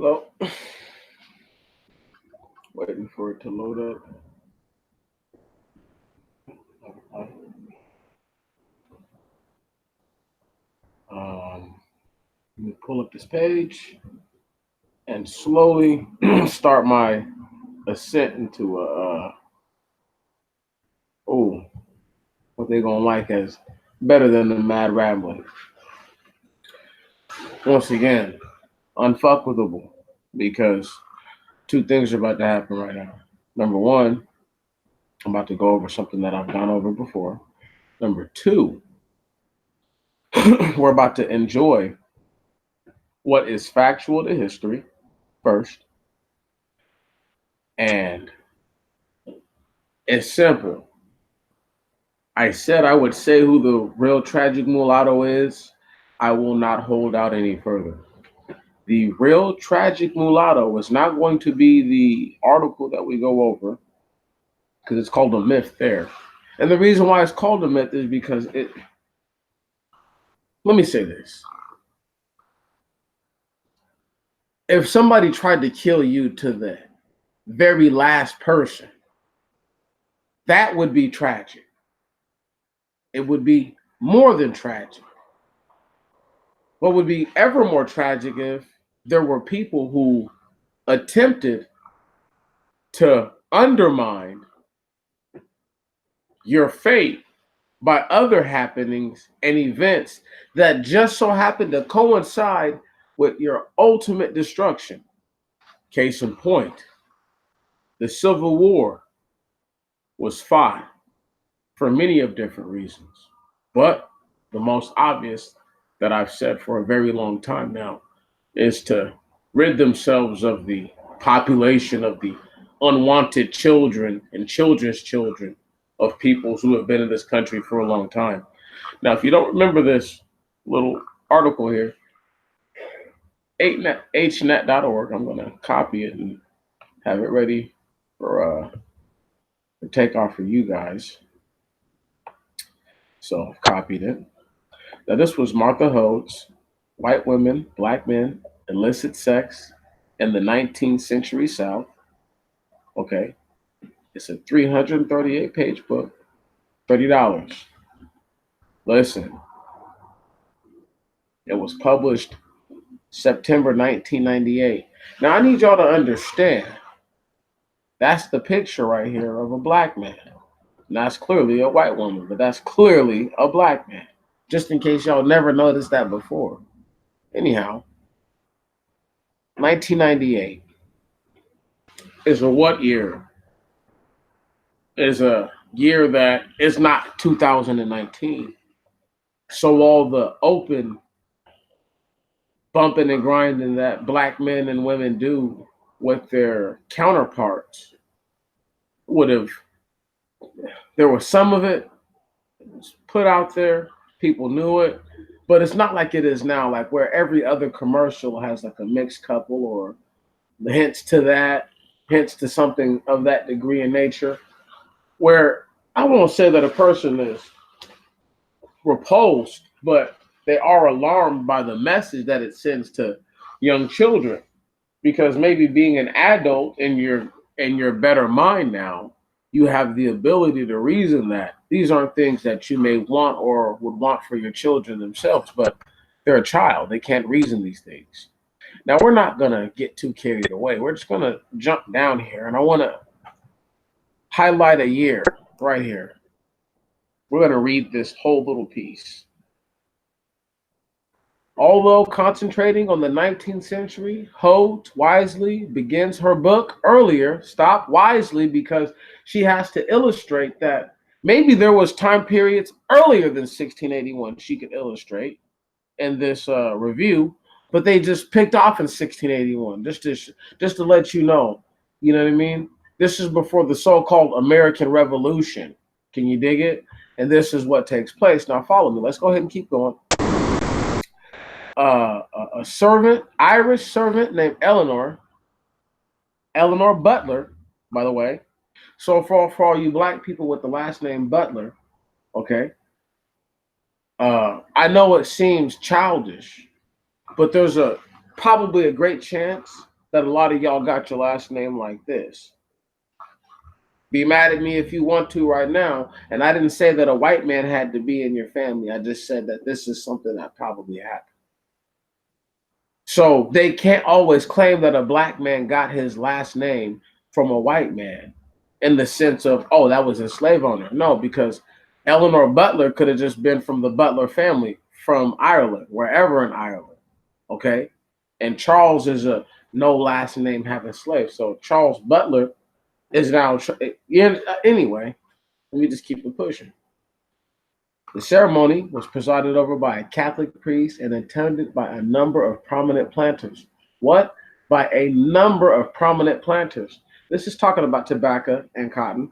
Hello. Waiting for it to load up. Let me pull up this page and slowly start my ascent into oh, what they gonna like as better than the mad rambling. Once again, unfuckable because two things are about to happen right now. Number one, I'm about to go over something that I've gone over before. Number two, we're about to enjoy what is factual to history first. And it's simple. I said I would say who the real tragic mulatto is. I will not hold out any further. The real tragic mulatto is not going to be the article that we go over because it's called a myth there. And the reason why it's called a myth is because it, let me say this. If somebody tried to kill you to the very last person, that would be tragic. It would be more than tragic. What would be ever more tragic if there were people who attempted to undermine your fate by other happenings and events that just so happen to coincide with your ultimate destruction. Case in point, the Civil War was fought for many of different reasons. But the most obvious that I've said for a very long time now is to rid themselves of the population of the unwanted children and children's children of peoples who have been in this country for a long time. Now, if you don't remember this little article here, hnet.org, I'm going to copy it and have it ready for takeoff for you guys. So I've copied it. Now, this was Martha Hode's White Women, Black Men, Illicit Sex in the 19th Century South. Okay. It's a 338 page book, $30. Listen, it was published September 1998. Now, I need y'all to understand that's the picture right here of a black man. And that's clearly a white woman, but that's clearly a black man. Just in case y'all never noticed that before. Anyhow, 1998 is a what year? Is a year that is not 2019. So all the open bumping and grinding that black men and women do with their counterparts would have, there was some of it put out there, people knew it, but it's not like it is now, like where every other commercial has like a mixed couple or the hints to that, hints to something of that degree in nature, where I won't say that a person is repulsed, but they are alarmed by the message that it sends to young children. Because maybe being an adult in your better mind now, you have the ability to reason that these aren't things that you may want or would want for your children themselves, but they're a child. They can't reason these things. Now, we're not going to get too carried away. We're just going to jump down here, and I want to highlight a year right here. We're going to read this whole little piece. Although concentrating on the 19th century, Holt wisely begins her book earlier. Stop wisely because she has to illustrate that maybe there was time periods earlier than 1681 she could illustrate in this review, but they just picked off in 1681 just to let you know. You know what I mean? This is before the so-called American Revolution. Can you dig it? And this is what takes place. Now follow me. Let's go ahead and keep going. A servant, Irish servant named Eleanor Butler, by the way. So for all you black people with the last name Butler, okay, I know it seems childish, but there's probably a great chance that a lot of y'all got your last name like this. Be mad at me if you want to right now. And I didn't say that a white man had to be in your family. I just said that this is something that probably happened. So they can't always claim that a black man got his last name from a white man in the sense of, oh, that was a slave owner. No, because Eleanor Butler could have just been from the Butler family from Ireland, wherever in Ireland. Okay. And Charles is a no last name having slave. So Charles Butler is now, yeah, anyway, let me just keep it pushing. The ceremony was presided over by a Catholic priest and attended by a number of prominent planters. What? By a number of prominent planters. This is talking about tobacco and cotton,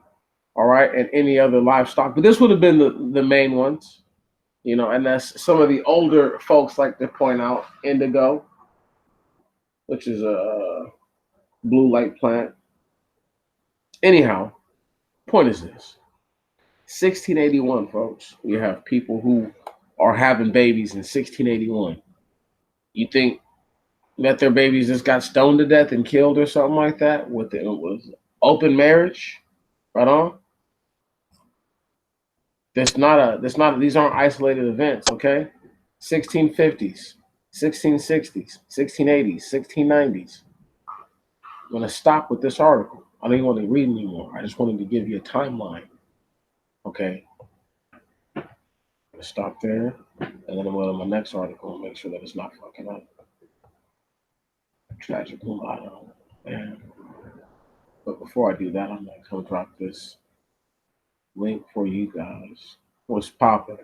all right, and any other livestock. But this would have been the main ones, and that's some of the older folks like to point out indigo, which is a blue light plant. Anyhow, point is this. 1681, folks. We have people who are having babies in 1681. You think that their babies just got stoned to death and killed or something like that with open marriage? Right on. These aren't isolated events, okay? 1650s, 1660s, 1680s, 1690s. I'm gonna stop with this article. I don't even want to read anymore. I just wanted to give you a timeline. Okay. I'm gonna stop there, and then I'm going to my next article and make sure that it's not fucking up. Tragic mulatto. Man. But before I do that, I'm gonna come drop this link for you guys. What's popping?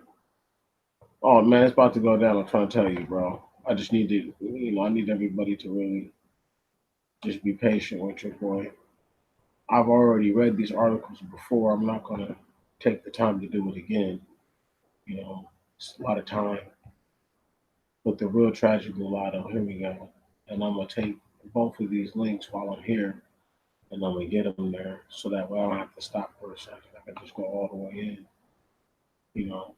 Oh man, it's about to go down. I'm trying to tell you, bro. I just need to, I need everybody to really just be patient with your boy. I've already read these articles before. I'm not gonna take the time to do it again. It's a lot of time. But the real tragic mulatto, here we go. And I'm gonna take both of these links while I'm here, and I'm gonna get them there so that way I don't have to stop for a second. I can just go all the way in, you know.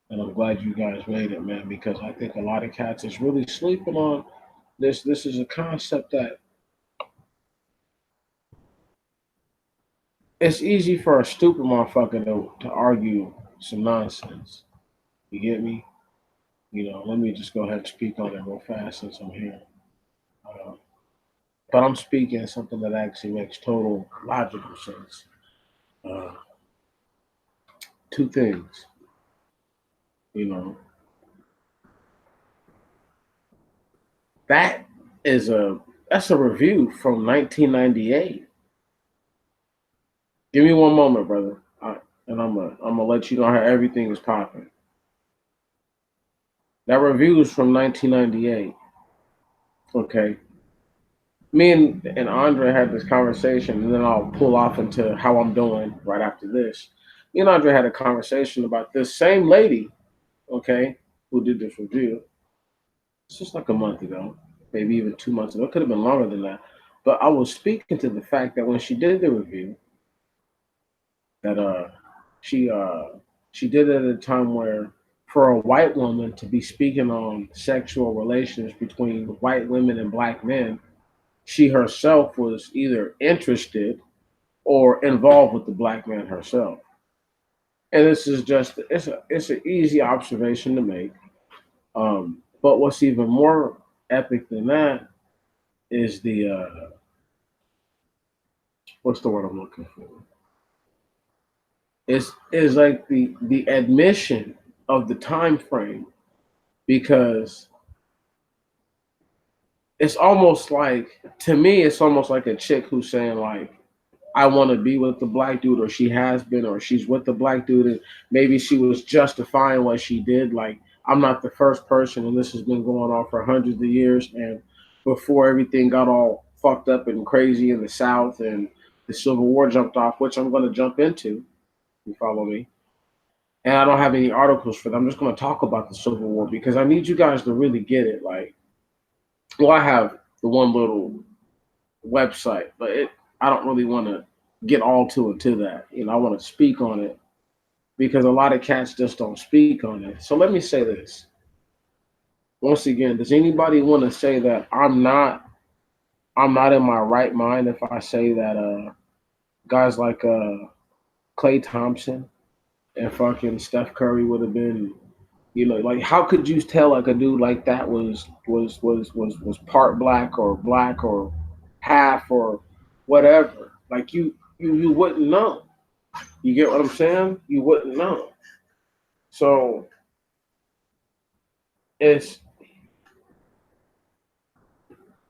And I'm glad you guys made it, man, because I think a lot of cats is really sleeping on this. This is a concept that it's easy for a stupid motherfucker to argue some nonsense. You get me? Let me just go ahead and speak on it real fast since I'm here. Uh, but I'm speaking something that actually makes total logical sense. Uh, Two things, you know, that is that's a review from 1998. Give me one moment, brother, and I'm gonna let you know how everything is popping. That review is from 1998. Okay, me and Andre had this conversation, and then I'll pull off into how I'm doing right after this. Me and Andre had a conversation about this same lady, okay, who did this review. It's just like a month ago, maybe even 2 months ago. It could have been longer than that. But I was speaking to the fact that when she did the review, that she uh she did it at a time where for a white woman to be speaking on sexual relations between white women and black men, she herself was either interested or involved with the black man herself. And this is just it's an easy observation to make. But what's even more epic than that is the what's the word I'm looking for? Is like the admission of the time frame, because it's almost like, to me it's almost like a chick who's saying like, I want to be with the black dude, or she has been, or she's with the black dude, and maybe she was justifying what she did. Like, I'm not the first person, and this has been going on for hundreds of years. And before everything got all fucked up and crazy in the South, and the Civil War jumped off, which I'm going to jump into. You follow me? And I don't have any articles for them. I'm just going to talk about the Civil War because I need you guys to really get it. Like, well, I have the one little website, but I don't really want to get all to that. I want to speak on it because a lot of cats just don't speak on it. So let me say this. Once again, does anybody want to say that I'm not I'm not in my right mind if I say that guys like Clay Thompson and fucking Steph Curry would have been, like how could you tell like a dude like that was part black or half or whatever? Like you wouldn't know. You get what I'm saying? You wouldn't know. So it's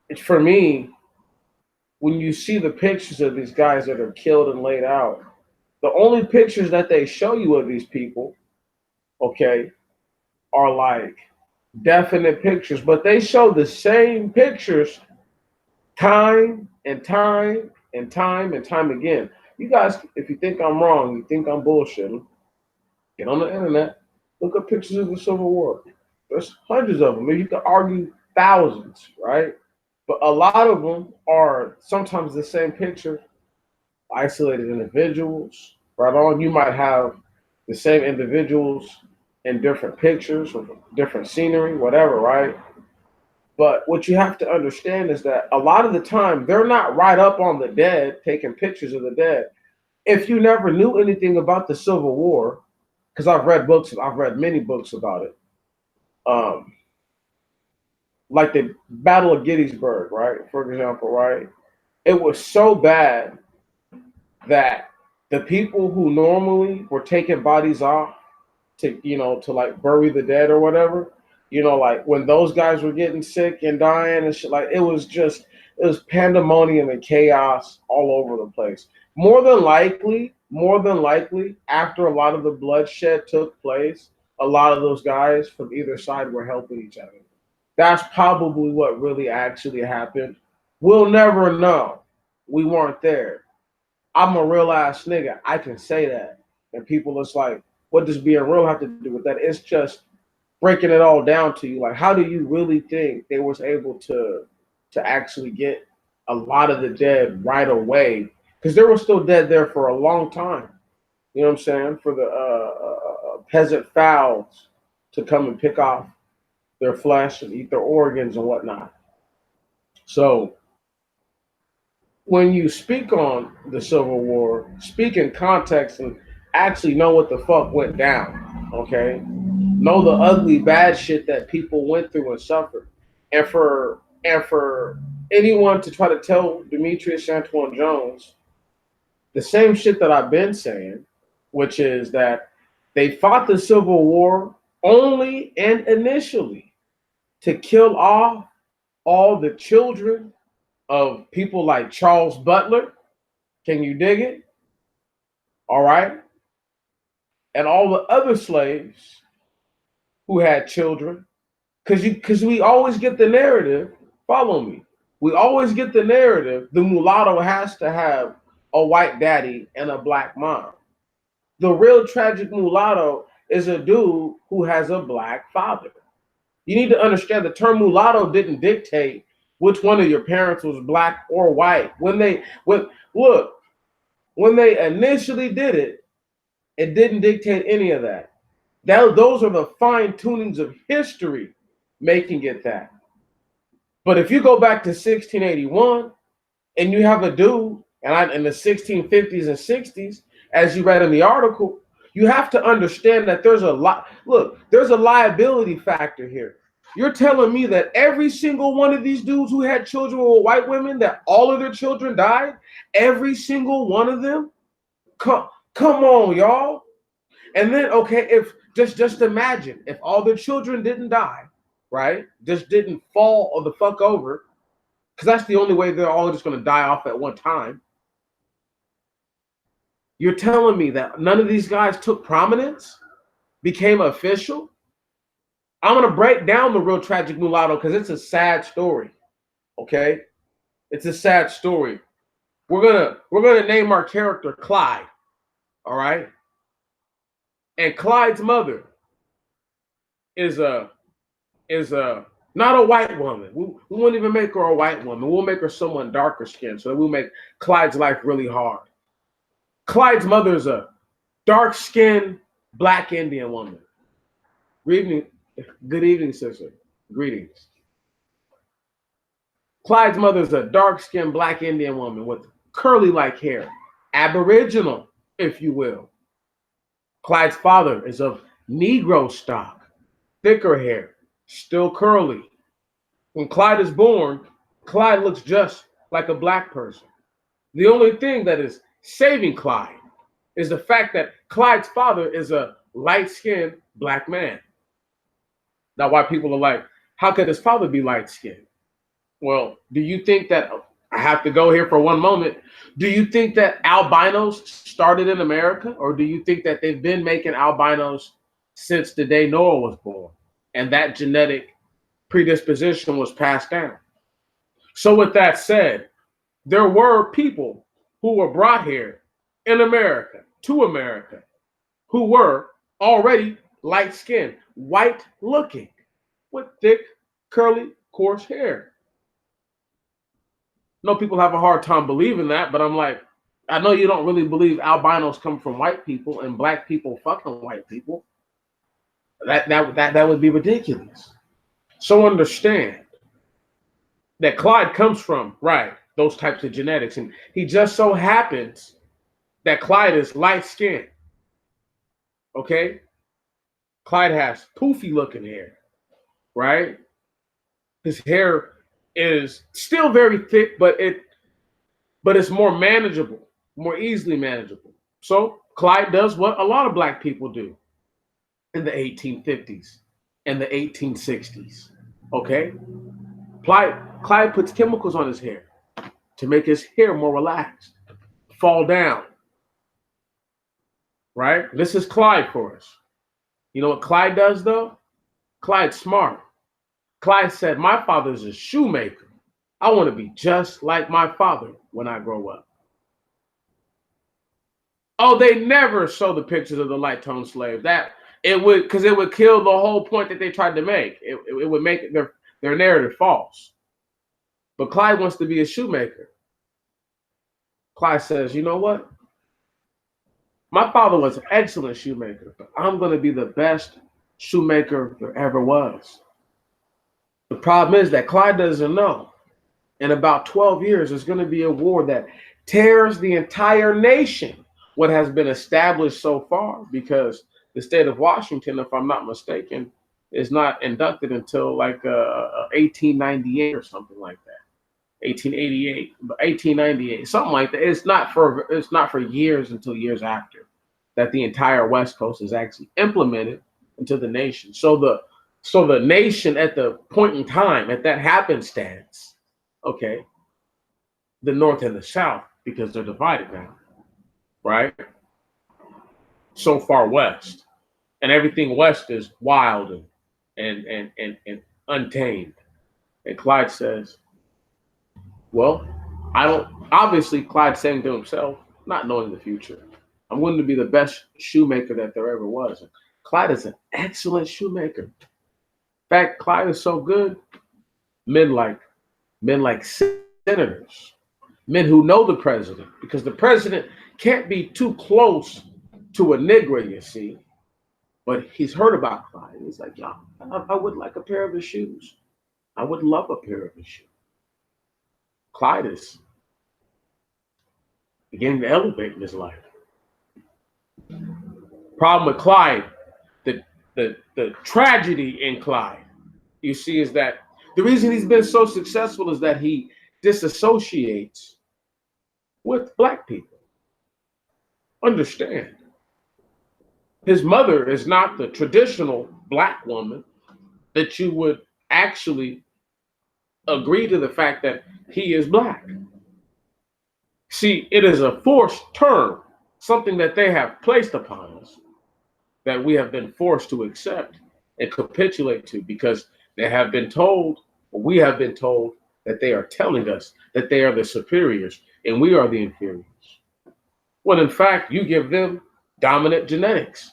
it's for me when you see the pictures of these guys that are killed and laid out. The only pictures that they show you of these people, okay, are like definite pictures, but they show the same pictures time and time and time and time again. You guys, if you think I'm wrong, you think I'm bullshitting, get on the internet, look up pictures of the Civil War. There's hundreds of them. Maybe you could argue thousands, right? But a lot of them are sometimes the same picture, isolated individuals, right on. You might have the same individuals in different pictures or different scenery, whatever, right? But what you have to understand is that a lot of the time they're not right up on the dead, taking pictures of the dead. If you never knew anything about the Civil War, because I've read many books about it. Um, like the Battle of Gettysburg, right? For example, right? It was so bad that the people who normally were taking bodies off to to like bury the dead or whatever, like when those guys were getting sick and dying and shit, like it was pandemonium and chaos all over the place. More than likely, after a lot of the bloodshed took place, a lot of those guys from either side were helping each other. That's probably what really actually happened. We'll never know. We weren't there. I'm a real ass nigga. I can say that. And people, it's like, what does being real have to do with that? It's just breaking it all down to you. Like, how do you really think they was able to actually get a lot of the dead right away? Because they were still dead there for a long time. You know what I'm saying? For the peasant fowls to come and pick off their flesh and eat their organs and whatnot. So when you speak on the Civil War, speak in context and actually know what the fuck went down. Okay, know the ugly, bad shit that people went through and suffered, and for anyone to try to tell Demetrius Antoine Jones the same shit that I've been saying, which is that they fought the Civil War only and initially to kill off all the children of people like Charles Butler. Can you dig it? All right. And all the other slaves who had children. Because we always get the narrative, follow me. We always get the narrative, the mulatto has to have a white daddy and a black mom. The real tragic mulatto is a dude who has a black father. You need to understand the term mulatto didn't dictate which one of your parents was black or white. When they initially did it, it didn't dictate any of that. Those are the fine tunings of history making it that. But if you go back to 1681 and you have a dude, in the 1650s and 60s, as you read in the article, you have to understand that there's a lot. Look, there's a liability factor here. You're telling me that every single one of these dudes who had children with white women, that all of their children died? Every single one of them? Come on, y'all. And then, okay, if just imagine if all their children didn't die, right? Just didn't fall or the fuck over, because that's the only way they're all just going to die off at one time. You're telling me that none of these guys took prominence, became official? I'm going to break down the real tragic mulatto because it's a sad story. Okay, it's a sad story. We're gonna name our character Clyde. All right, and Clyde's mother is a not a white woman. We won't even make her a white woman. We'll make her someone darker skinned, so that we'll make Clyde's life really hard. Clyde's mother is a dark skinned black Indian woman. Good evening, sister. Greetings. Clyde's mother is a dark-skinned black Indian woman with curly-like hair, aboriginal, if you will. Clyde's father is of Negro stock, thicker hair, still curly. When Clyde is born, Clyde looks just like a black person. The only thing that is saving Clyde is the fact that Clyde's father is a light-skinned black man. Now, why people are like, how could his father be light-skinned? Well, do you think that, I have to go here for one moment, do you think that albinos started in America? Or do you think that they've been making albinos since the day Noah was born? And that genetic predisposition was passed down. So with that said, there were people who were brought here in America, to America, who were already light-skinned, white-looking, with thick, curly, coarse hair. I know people have a hard time believing that, but I'm like, I know you don't really believe albinos come from white people and black people fucking white people. That would be ridiculous. So understand that Clyde comes from, right, those types of genetics. And he just so happens that Clyde is light-skinned. Okay? Clyde has poofy looking hair, right? His hair is still very thick, but it's more manageable, more easily manageable. So Clyde does what a lot of black people do in the 1850s and the 1860s. Okay? Clyde puts chemicals on his hair to make his hair more relaxed, fall down. Right? This is Clyde for us. You know what Clyde does though? Clyde's smart. Clyde said, my father's a shoemaker. I want to be just like my father when I grow up. Oh, they never show the pictures of the light tone slave. That it would, because it would kill the whole point that they tried to make. It would make their narrative false. But Clyde wants to be a shoemaker. Clyde says, you know what? My father was an excellent shoemaker, but I'm going to be the best shoemaker there ever was. The problem is that Clyde doesn't know. In about 12 years, there's going to be a war that tears the entire nation, what has been established so far, because the state of Washington, if I'm not mistaken, is not inducted until like 1898 or something like that. 1888, 1898, something like that. It's not for years until years after that the entire West Coast is actually implemented into the nation. So the nation at the point in time, at that happenstance, okay, the North and the South, because they're divided now, right? So far west, and everything west is wild and untamed. And Clyde says, well, I don't, obviously Clyde's saying to himself, not knowing the future, I'm going to be the best shoemaker that there ever was. And Clyde is an excellent shoemaker. In fact, Clyde is so good, men like senators, men who know the president, because the president can't be too close to a Negro, you see. But he's heard about Clyde. He's like, yeah, I would like a pair of his shoes. I would love a pair of his shoes. Clyde is beginning to elevate in his life. Problem with Clyde, the tragedy in Clyde, you see, is that the reason he's been so successful is that he disassociates with black people. Understand, his mother is not the traditional black woman that you would actually agree to the fact that he is black. See, it is a forced term, something that they have placed upon us that we have been forced to accept and capitulate to, because they have been told, or we have been told, that they are telling us that they are the superiors and we are the inferiors. When in fact, you give them dominant genetics,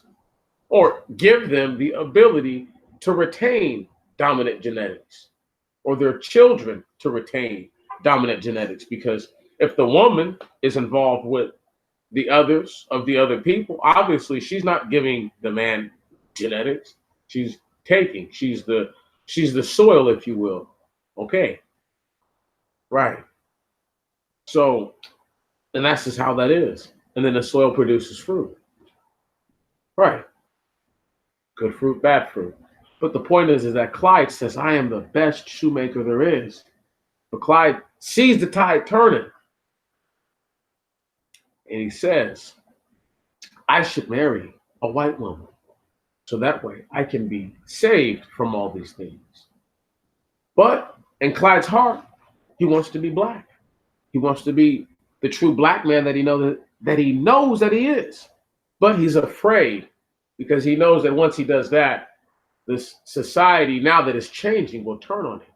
or give them the ability to retain dominant genetics, or their children to retain dominant genetics. Because if the woman is involved with the others of the other people, obviously she's not giving the man genetics. She's the soil, if you will. Okay. Right. So, and that's just how that is. And then the soil produces fruit. Right. Good fruit, bad fruit. But the point is that Clyde says, I am the best shoemaker there is. But Clyde sees the tide turning and he says, I should marry a white woman so that way I can be saved from all these things. But in Clyde's heart, he wants to be black. He wants to be the true black man that he knows that he is. But he's afraid because he knows that once he does that, this society now that is changing will turn on him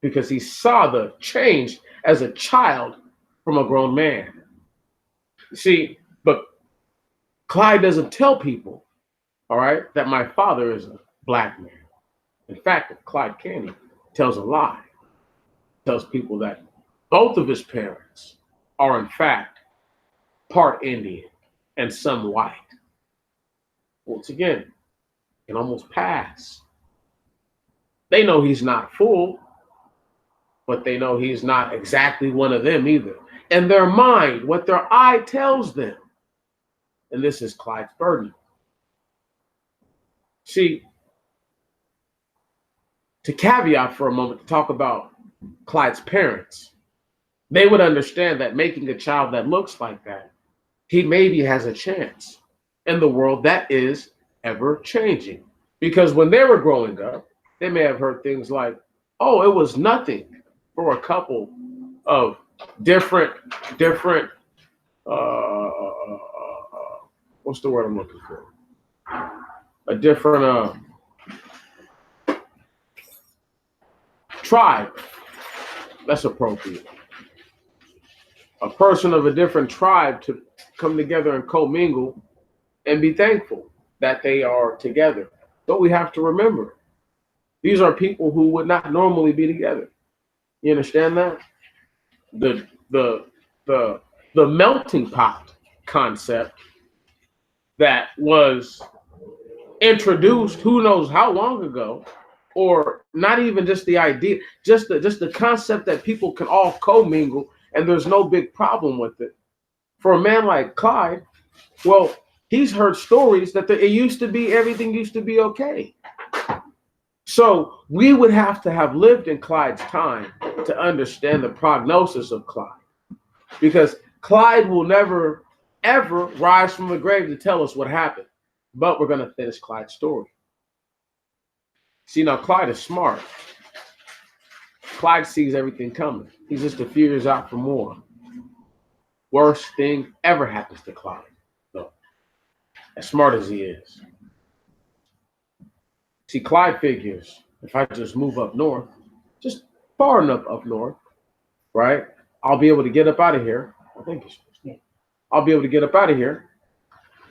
because he saw the change as a child from a grown man. See, but Clyde doesn't tell people, all right, that my father is a black man. In fact, Clyde Canny tells a lie. Tells people that both of his parents are in fact part Indian and some white. Once again, can almost pass. They know he's not a fool, but they know he's not exactly one of them either. In their mind, what their eye tells them, and this is Clyde's burden. See, to caveat for a moment, to talk about Clyde's parents, they would understand that making a child that looks like that, he maybe has a chance in the world that is ever changing. Because when they were growing up, they may have heard things like, oh, it was nothing for a couple of different, what's the word I'm looking for? A different tribe. That's appropriate. A person of a different tribe to come together and commingle and be thankful that they are together. But we have to remember, these are people who would not normally be together. You understand that? The melting pot concept that was introduced who knows how long ago, or not even just the idea, just the concept that people can all commingle and there's no big problem with it. For a man like Clyde, well, he's heard stories that everything used to be okay. So we would have to have lived in Clyde's time to understand the prognosis of Clyde, because Clyde will never, ever rise from the grave to tell us what happened. But we're going to finish Clyde's story. See, now Clyde is smart. Clyde sees everything coming. He's just a few years out from war. Worst thing ever happens to Clyde, though, as smart as he is. See, Clyde figures, if I just move up north, just far enough up north, right, I'll be able to get up out of here. I think you're supposed to. I'll be able to get up out of here.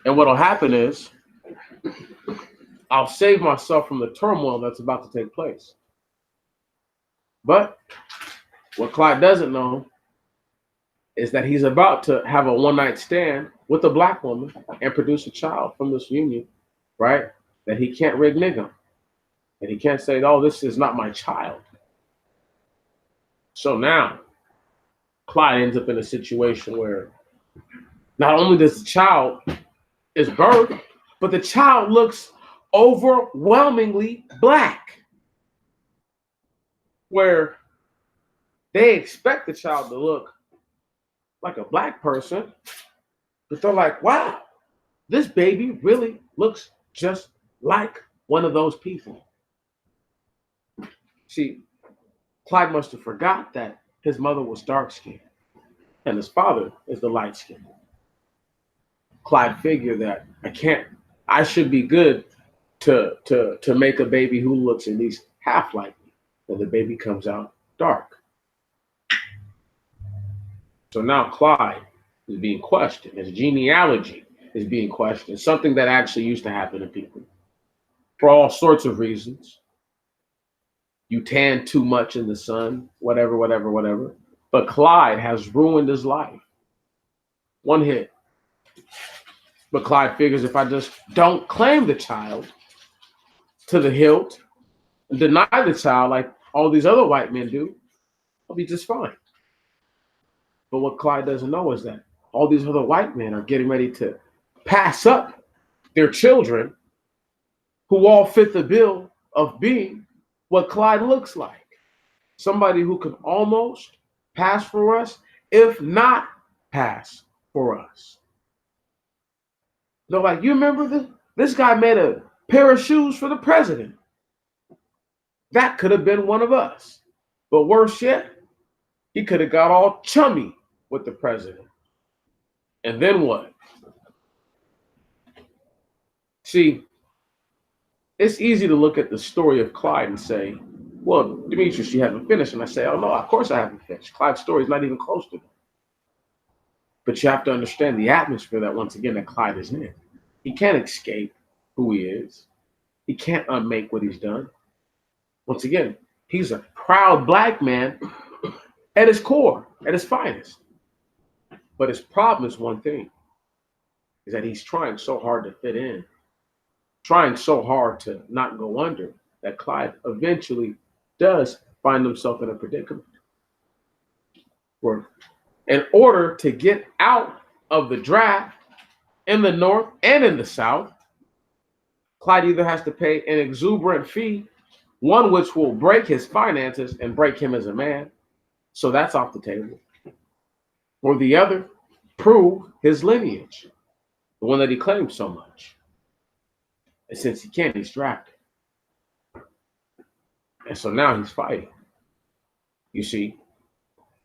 And what'll happen is I'll save myself from the turmoil that's about to take place. But what Clyde doesn't know is that he's about to have a one-night stand with a black woman and produce a child from this union, right? That he can't renege on. And he can't say, oh, this is not my child. So now Clyde ends up in a situation where not only does the child is birthed, but the child looks overwhelmingly black, where they expect the child to look like a black person, but they're like, wow, this baby really looks just like one of those people. See, Clyde must have forgot that his mother was dark-skinned and his father is the light-skinned. Clyde figured that I should be good to make a baby who looks at least half like me, and the baby comes out dark. So now Clyde is being questioned. His genealogy is being questioned, something that actually used to happen to people for all sorts of reasons. You tan too much in the sun, whatever. But Clyde has ruined his life. One hit. But Clyde figures if I just don't claim the child to the hilt and deny the child like all these other white men do, I'll be just fine. But what Clyde doesn't know is that all these other white men are getting ready to pass up their children who all fit the bill of being what Clyde looks like. Somebody who can almost pass for us, if not pass for us. They're like, you remember this? This guy made a pair of shoes for the president. That could have been one of us. But worse yet, he could have got all chummy with the president. And then what? See, it's easy to look at the story of Clyde and say, well, Demetrius, you haven't finished. And I say, oh, no, of course I haven't finished. Clyde's story is not even close to that. But you have to understand the atmosphere that, once again, that Clyde is in. He can't escape who he is. He can't unmake what he's done. Once again, he's a proud black man at his core, at his finest. But his problem is one thing, is that he's trying so hard to fit in, trying so hard to not go under, that Clyde eventually does find himself in a predicament where, in order to get out of the draft in the North and in the South, Clyde either has to pay an exuberant fee, one which will break his finances and break him as a man, so that's off the table, or the other, prove his lineage, the one that he claims so much. And since he can't, he's drafted. And so now he's fighting, you see.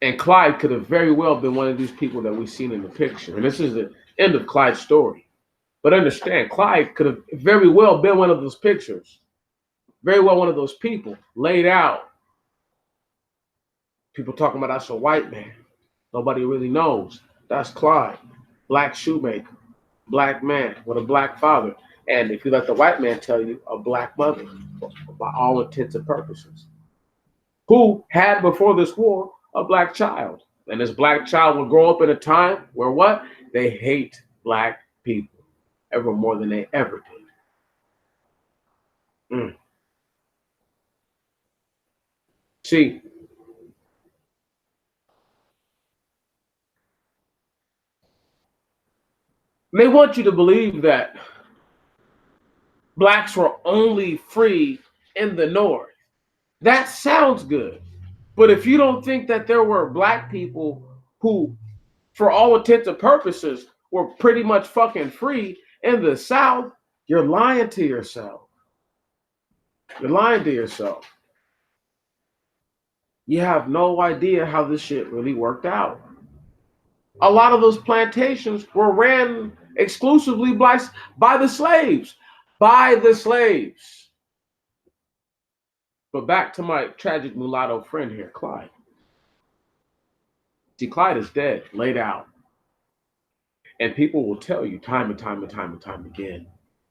And Clyde could have very well been one of these people that we've seen in the picture. And this is the end of Clyde's story. But understand, Clyde could have very well been one of those pictures, very well one of those people laid out. People talking about that's a white man. Nobody really knows. That's Clyde, black shoemaker, black man with a black father. And if you let the white man tell you, a black mother, by all intents and purposes, who had before this war a black child. And this black child will grow up in a time where what? They hate black people ever more than they ever did. See, they want you to believe that blacks were only free in the North. That sounds good. But if you don't think that there were black people who, for all intents and purposes, were pretty much fucking free in the South, you're lying to yourself. You're lying to yourself. You have no idea how this shit really worked out. A lot of those plantations were ran exclusively by the slaves. By the slaves. But back to my tragic mulatto friend here, Clyde. See, Clyde is dead, laid out. And people will tell you time and time and time and time again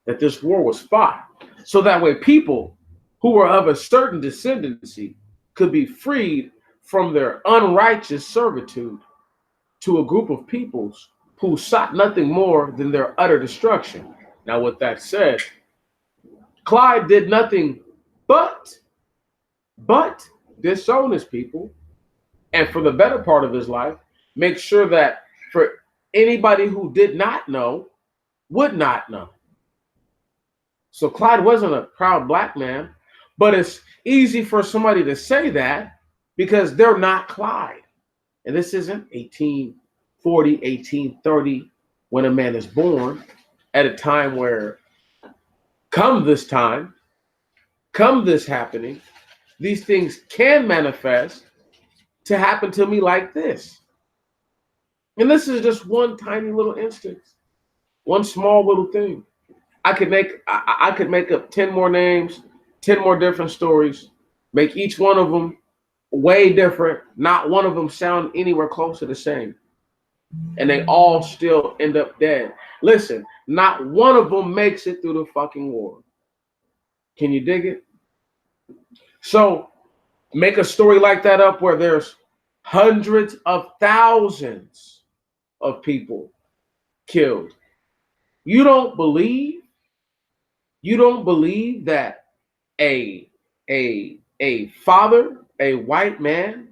that this war was fought so that way people who were of a certain descendancy could be freed from their unrighteous servitude to a group of peoples who sought nothing more than their utter destruction. Now, with that said, Clyde did nothing but disown his people, and for the better part of his life, make sure that for anybody who did not know, would not know. So Clyde wasn't a proud black man, but it's easy for somebody to say that because they're not Clyde. And this isn't 1840, 1830, when a man is born, at a time where come this happening, these things can manifest to happen to me like this. And this is just one tiny little instance, one small little thing. I could make up 10 more names, 10 more different stories, make each one of them way different. Not one of them sound anywhere close to the same. And they all still end up dead. Listen, not one of them makes it through the fucking war. Can you dig it? So make a story like that up where there's hundreds of thousands of people killed. You don't believe that a father, a white man,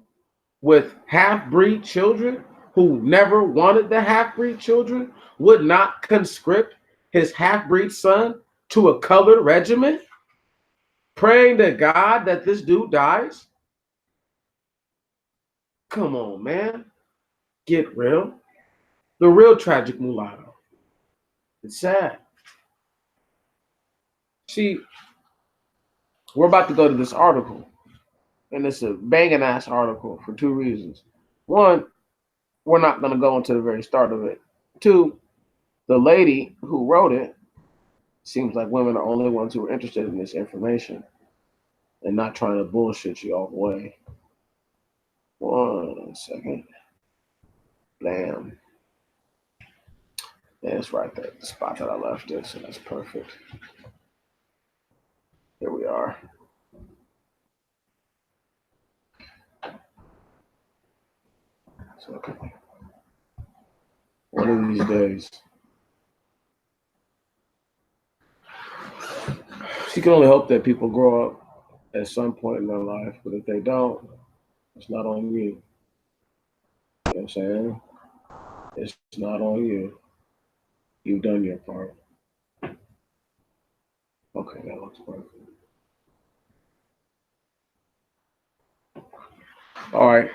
with half-breed children who never wanted the half-breed children would not conscript his half-breed son to a colored regiment, praying to God that this dude dies? Come on, man. Get real. The real tragic mulatto. It's sad. See, we're about to go to this article, and it's a banging ass article for two reasons. One, we're not going to go into the very start of it. Two, the lady who wrote it seems like women are only ones who are interested in this information and not trying to bullshit you all the way. 1 second. Bam. Yeah, it's right there, the spot that I left it, so that's perfect. Here we are. So, okay. One of these days, she can only hope that people grow up at some point in their life, but if they don't, it's not on you. You know what I'm saying? It's not on you. You've done your part. Okay, that looks perfect. All right.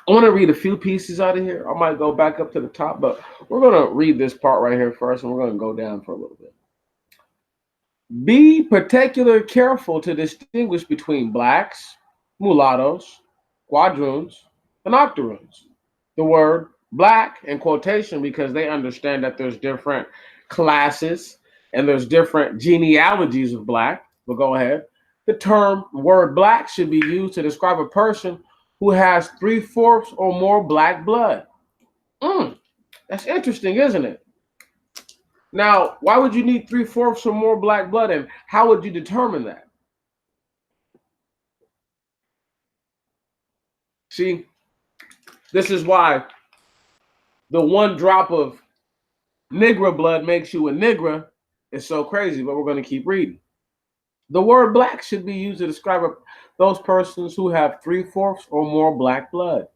I want to read a few pieces out of here. I might go back up to the top, but we're going to read this part right here first, and we're going to go down for a little bit. Be particularly careful to distinguish between blacks, mulattoes, quadroons, and octoroons. The word black in quotation because they understand that there's different classes and there's different genealogies of black. But go ahead. The term word black should be used to describe a person who has 3/4 or more black blood. That's interesting, isn't it? Now, why would you need 3/4 or more black blood, and how would you determine that? See, this is why the one drop of Negro blood makes you a Negro is so crazy, but we're going to keep reading. The word black should be used to describe those persons who have 3/4 or more black blood.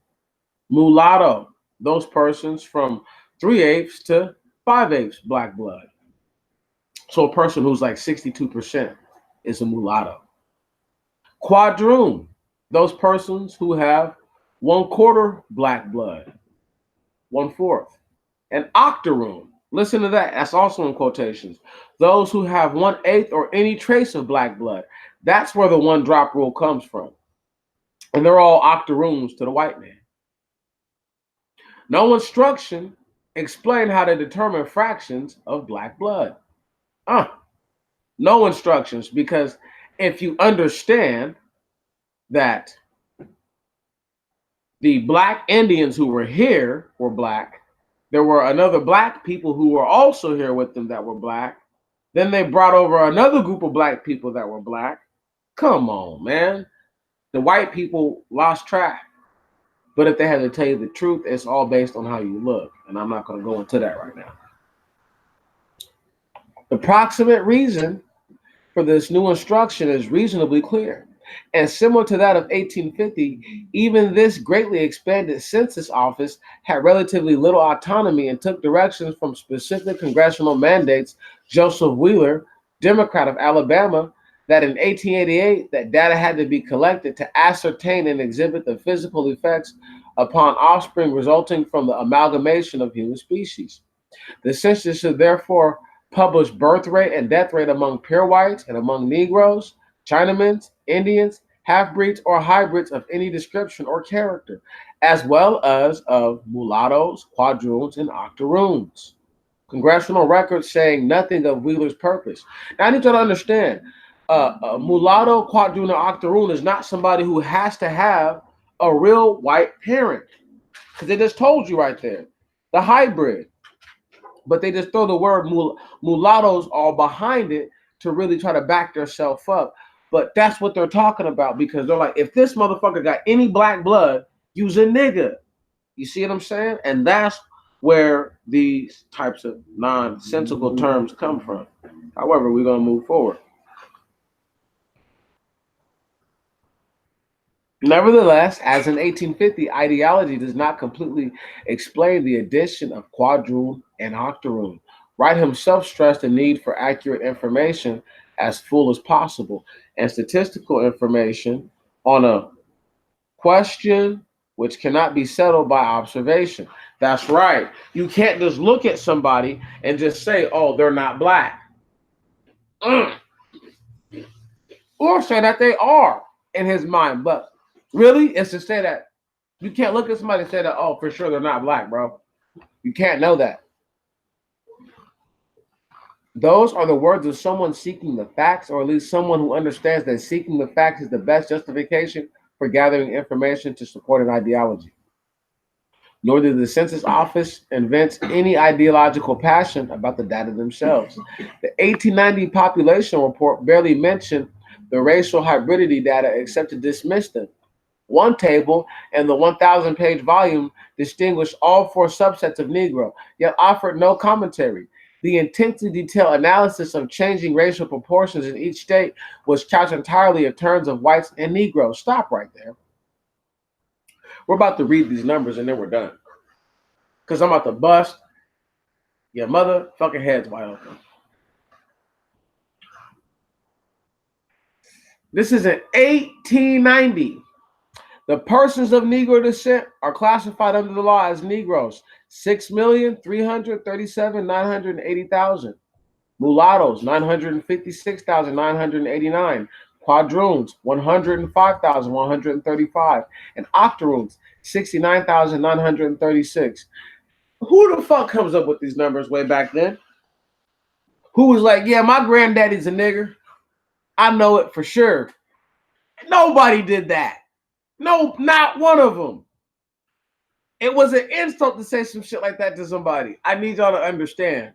Mulatto, those persons from 3/8 to 5/8 black blood. So a person who's like 62% is a mulatto. Quadroon, those persons who have 1/4 black blood, 1/4. And octoroon, listen to that, that's also in quotations. Those who have 1/8 or any trace of black blood. That's where the one drop rule comes from. And they're all octoroons to the white man. No instruction explain how to determine fractions of black blood. No instructions, because if you understand that the black Indians who were here were black, there were another black people who were also here with them that were black, then they brought over another group of black people that were black. Come on, man. The white people lost track. But if they had to tell you the truth, it's all based on how you look. And I'm not going to go into that right now. The proximate reason for this new instruction is reasonably clear. And similar to that of 1850, even this greatly expanded census office had relatively little autonomy and took directions from specific congressional mandates. Joseph Wheeler, Democrat of Alabama, that in 1888 that data had to be collected to ascertain and exhibit the physical effects upon offspring resulting from the amalgamation of human species. The census should therefore publish birth rate and death rate among pure whites and among Negroes, Chinamans, Indians, half-breeds, or hybrids of any description or character, as well as of mulattoes, quadroons, and octoroons. Congressional records saying nothing of Wheeler's purpose. Now, I need you to understand, a mulatto, quadroon, or octoroon is not somebody who has to have a real white parent, because they just told you right there, the hybrid. But they just throw the word mulattoes all behind it to really try to back themselves up. But that's what they're talking about, because they're like, if this motherfucker got any black blood, you's a nigga. You see what I'm saying? And that's where these types of nonsensical terms come from. However, we're going to move forward. Nevertheless, as in 1850, ideology does not completely explain the addition of quadroon and octoroon. Wright himself stressed the need for accurate information as full as possible and statistical information on a question which cannot be settled by observation. That's right. You can't just look at somebody and just say, oh, they're not black. Mm. Or say that they are in his mind. But really, it's to say that you can't look at somebody and say that, oh, for sure they're not black, bro. You can't know that. Those are the words of someone seeking the facts, or at least someone who understands that seeking the facts is the best justification for gathering information to support an ideology. Nor did the Census Office invent any ideological passion about the data themselves. The 1890 population report barely mentioned the racial hybridity data except to dismiss them. One table in the 1,000-page volume distinguished all four subsets of Negro, yet offered no commentary. The intensely detailed analysis of changing racial proportions in each state was couched entirely in terms of whites and Negroes. Stop right there. We're about to read these numbers and then we're done. Because I'm about to bust your motherfucking heads wide open. This is in 1890. The persons of Negro descent are classified under the law as Negroes, 6,337,980,000. Mulattoes, 956,989. Quadroons, 105,135. And octoroons, 69,936. Who the fuck comes up with these numbers way back then? Who was like, yeah, my granddaddy's a nigger? I know it for sure. Nobody did that. No, not one of them. It was an insult to say some shit like that to somebody. I need y'all to understand.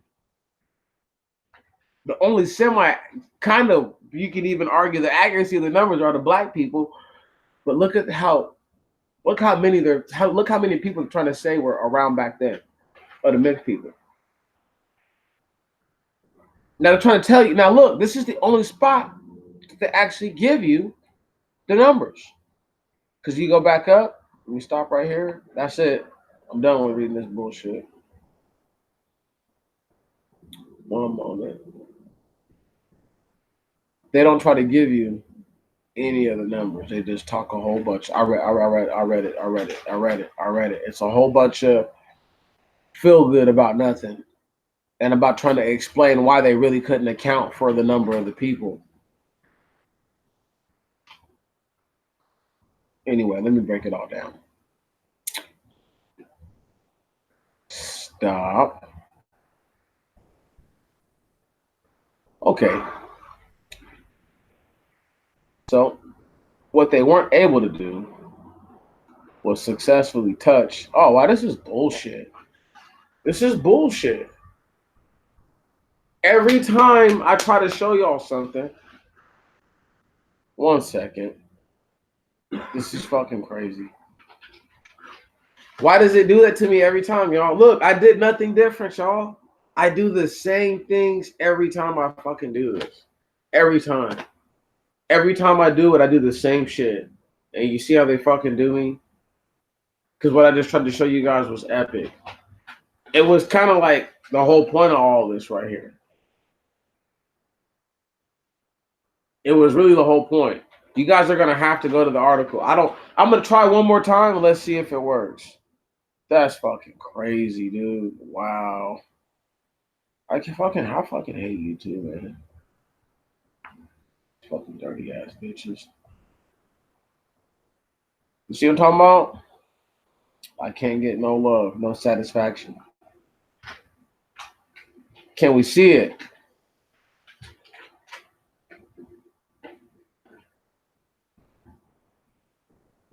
The only semi kind of you can even argue the accuracy of the numbers are the black people, but look how many people are trying to say were around back then, or the mixed people. Now they're trying to tell you. Now look, this is the only spot to actually give you the numbers. Because you go back up, we stop right here. That's it. I'm done with reading this bullshit. One moment. They don't try to give you any of the numbers. They just talk a whole bunch. I read it. It's a whole bunch of feel good about nothing and about trying to explain why they really couldn't account for the number of the people. Anyway, let me break it all down. Stop. Okay. So, what they weren't able to do was successfully touch. Oh, wow, this is bullshit. This is bullshit. Every time I try to show y'all something, one second. This is fucking crazy. Why does it do that to me every time, y'all? Look, I did nothing different, y'all. I do the same things every time I fucking do this. Every time. Every time I do it, I do the same shit. And you see how they fucking do me? Because what I just tried to show you guys was epic. It was kind of like the whole point of all this right here. It was really the whole point. You guys are gonna have to go to the article. I'm gonna try one more time and let's see if it works. That's fucking crazy, dude. Wow. I fucking hate you too, man. Fucking dirty ass bitches. You see what I'm talking about? I can't get no love, no satisfaction. Can we see it?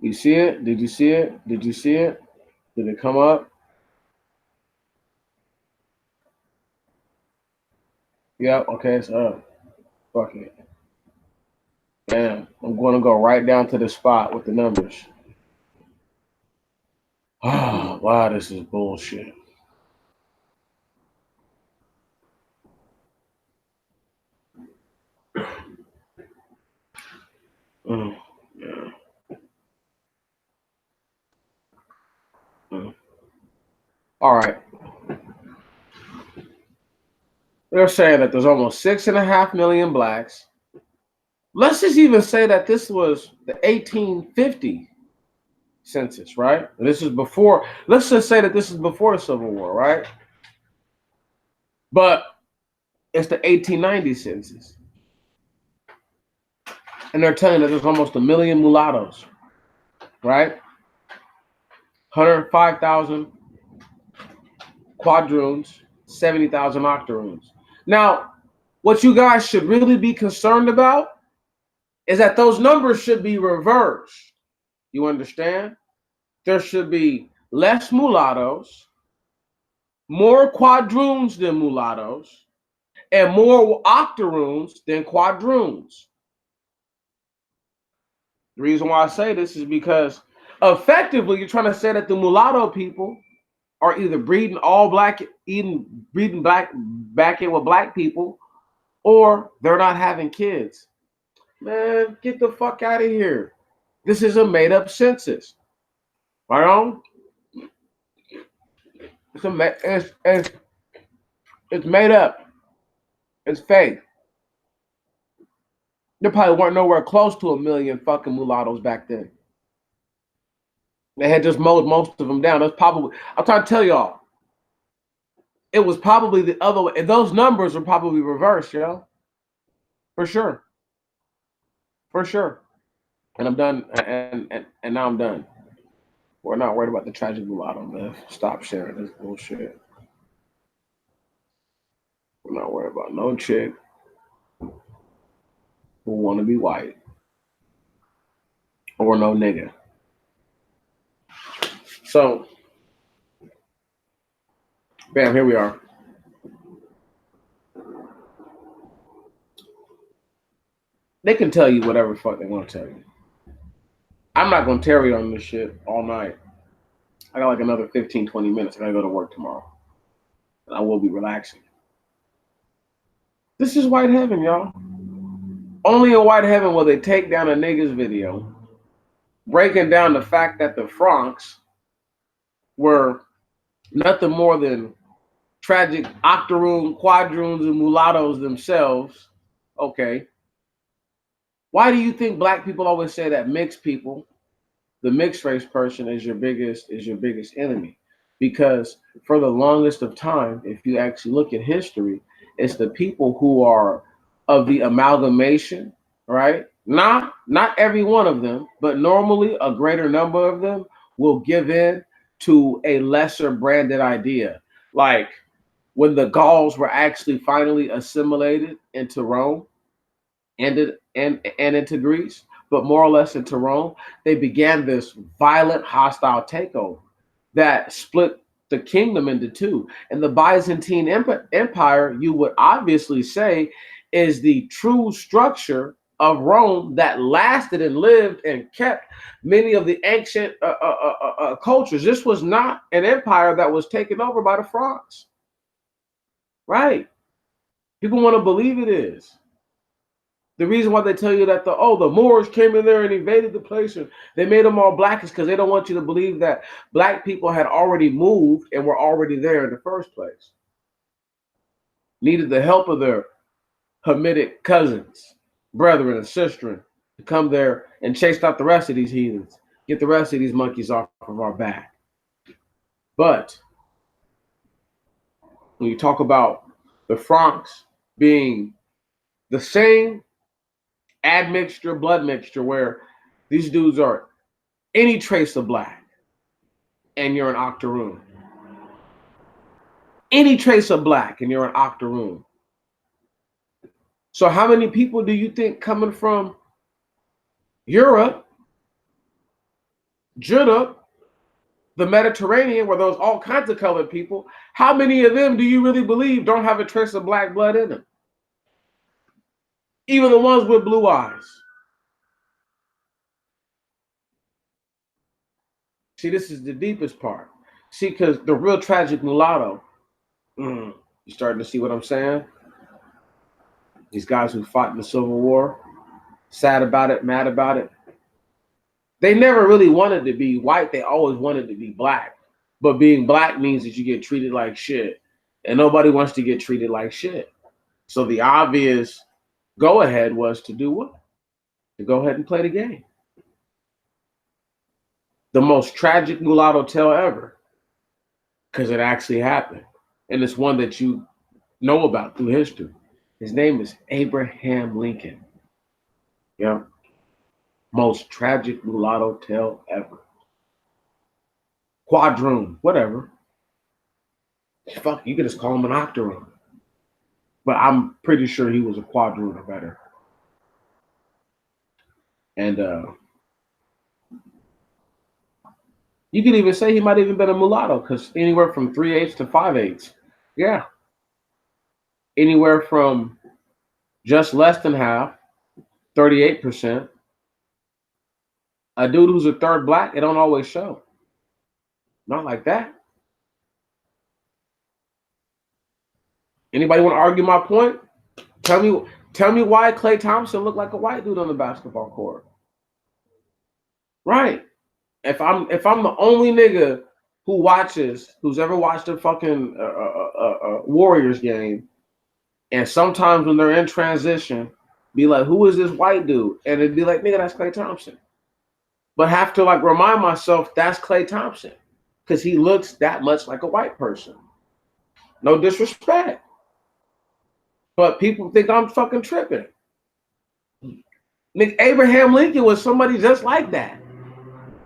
You see it? Did you see it? Did you see it? Did it come up? Yep, okay, it's up. Fuck it. Damn, I'm going to go right down to the spot with the numbers. Oh, wow, this is bullshit. Yeah. All right. They're saying that there's almost 6.5 million blacks. Let's just even say that this was the 1850 census, right? This is before, let's just say that this is before the Civil War, right? But it's the 1890 census. And they're telling that there's almost 1 million mulattoes, right? 105,000 quadroons, 70,000 octoroons. Now, what you guys should really be concerned about is that those numbers should be reversed. You understand? There should be less mulattoes, more quadroons than mulattoes, and more octoroons than quadroons. The reason why I say this is because effectively you're trying to say that the mulatto people are either breeding all black, breeding black back in with black people, or they're not having kids. Man, get the fuck out of here. This is a made up census. Right on? It's made up. It's fake. There probably weren't nowhere close to 1 million fucking mulattoes back then. They had just mowed most of them down. That's probably, I'm trying to tell y'all, it was probably the other way. And those numbers are probably reversed, for sure. For sure. And I'm done. And now I'm done. We're not worried about the tragic mulatto, man. Stop sharing this bullshit. We're not worried about no chick who want to be white or no nigga. So, bam, here we are. They can tell you whatever the fuck they want to tell you. I'm not going to tarry on this shit all night. I got like another 15, 20 minutes. I got to go to work tomorrow. And I will be relaxing. This is white heaven, y'all. Only in white heaven will they take down a nigga's video breaking down the fact that the Francs were nothing more than tragic octoroon, quadroons, and mulattoes themselves. Okay. Why do you think black people always say that mixed people, the mixed race person is your biggest enemy? Because for the longest of time, if you actually look at history, it's the people who are of the amalgamation, right? Not every one of them, but normally a greater number of them will give in to a lesser branded idea. Like when the Gauls were actually finally assimilated into Rome and into Greece, but more or less into Rome, they began this violent, hostile takeover that split the kingdom into two. And the Byzantine Empire, you would obviously say, is the true structure of Rome that lasted and lived and kept many of the ancient cultures. This was not an empire that was taken over by the Franks. Right. People want to believe it is. The reason why they tell you that the Moors came in there and invaded the place and they made them all black is because they don't want you to believe that black people had already moved and were already there in the first place. Needed the help of their Hamitic cousins, brethren, and sistren to come there and chase out the rest of these heathens, get the rest of these monkeys off of our back. But when you talk about the Franks being the same admixture, blood mixture, where these dudes are any trace of black and you're an octoroon. Any trace of black and you're an octoroon. So how many people do you think coming from Europe, Judah, the Mediterranean, where there's all kinds of colored people, how many of them do you really believe don't have a trace of black blood in them? Even the ones with blue eyes. See, this is the deepest part. See, because the real tragic mulatto, you starting to see what I'm saying? These guys who fought in the Civil War, sad about it, mad about it. They never really wanted to be white. They always wanted to be black. But being black means that you get treated like shit. And nobody wants to get treated like shit. So the obvious go ahead was to do what? To go ahead and play the game. The most tragic mulatto tale ever. Because it actually happened. And it's one that you know about through history. His name is Abraham Lincoln. Yeah. Most tragic mulatto tale ever. Quadroon, whatever. Fuck, you could just call him an octoroon. But I'm pretty sure he was a quadroon or better. And you could even say he might have even been a mulatto, because anywhere from 3/8 to 5/8. Yeah. Anywhere from just less than half, 38%. A dude who's a third black, it don't always show. Not like that. Anybody want to argue my point? Tell me why Klay Thompson looked like a white dude on the basketball court. Right. If I'm the only nigga who's ever watched a fucking Warriors game, and sometimes when they're in transition, be like, who is this white dude? And it'd be like, nigga, that's Klay Thompson. But have to like remind myself that's Klay Thompson, because he looks that much like a white person. No disrespect. But people think I'm fucking tripping. Nick Abraham Lincoln was somebody just like that,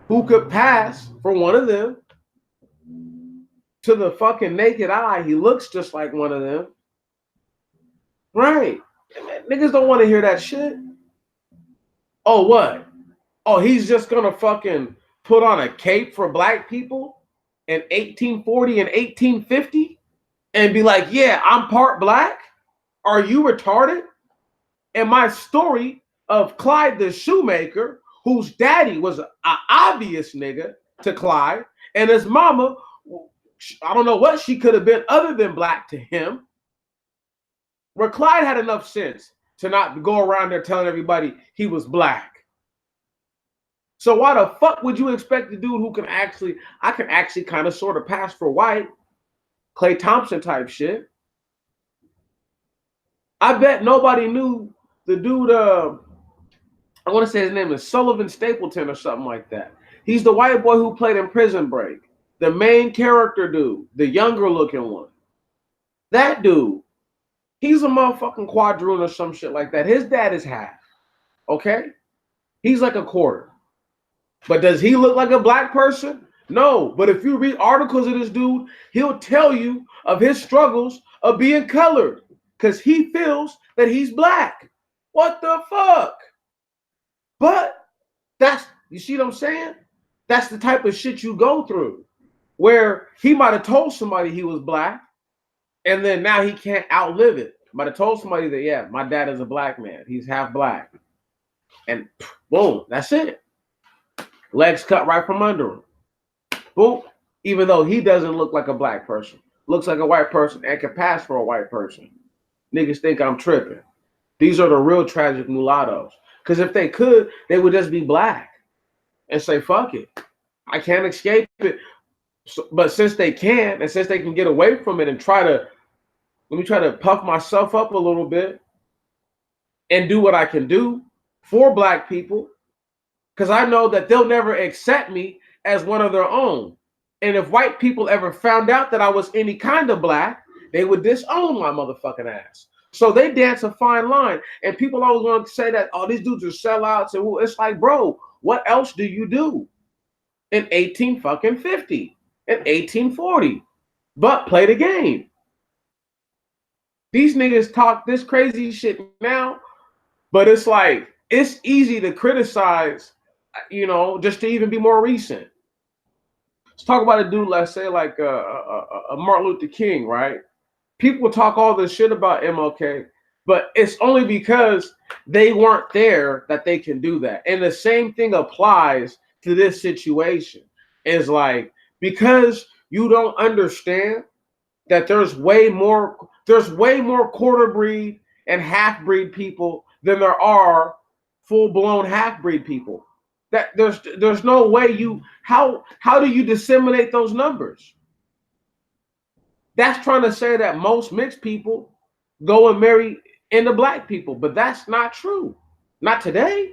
who could pass for one of them. To the fucking naked eye, he looks just like one of them. Right. Niggas don't want to hear that shit. Oh, what? Oh, he's just gonna fucking put on a cape for black people in 1840 and 1850 and be like, yeah, I'm part black? Are you retarded? And my story of Clyde the shoemaker, whose daddy was an obvious nigga to Clyde, and his mama, I don't know what she could have been other than black to him, where Clyde had enough sense to not go around there telling everybody he was black. So why the fuck would you expect the dude who can actually kind of sort of pass for white, Klay Thompson type shit? I bet nobody knew the dude, I want to say his name is Sullivan Stapleton or something like that. He's the white boy who played in Prison Break. The main character dude, the younger looking one. That dude, he's a motherfucking quadroon or some shit like that. His dad is half, okay? He's like a quarter. But does he look like a black person? No. But if you read articles of this dude, he'll tell you of his struggles of being colored because he feels that he's black. What the fuck? But you see what I'm saying? That's the type of shit you go through, where he might have told somebody he was black, and then now he can't outlive it. Might have told somebody that, yeah, my dad is a black man. He's half black. And boom, that's it. Legs cut right from under him. Boom. Even though he doesn't look like a black person. Looks like a white person and can pass for a white person. Niggas think I'm tripping. These are the real tragic mulattoes. Because if they could, they would just be black and say, fuck it. I can't escape it. So, but since they can, and since they can get away from it and let me try to puff myself up a little bit and do what I can do for black people, because I know that they'll never accept me as one of their own. And if white people ever found out that I was any kind of black, they would disown my motherfucking ass. So they dance a fine line. And people always want to say that, oh, these dudes are sellouts. And it's like, bro, what else do you do in 1850, in 1840, but play the game? These niggas talk this crazy shit now, but it's like, it's easy to criticize, you know, just to even be more recent. Let's talk about a dude, let's say like Martin Luther King, right? People talk all this shit about MLK, but it's only because they weren't there that they can do that. And the same thing applies to this situation. Is like, because you don't understand that there's way more quarter breed and half breed people than there are full blown half breed people. That there's no way you how do you disseminate those numbers? That's trying to say that most mixed people go and marry into black people, but that's not true. Not today.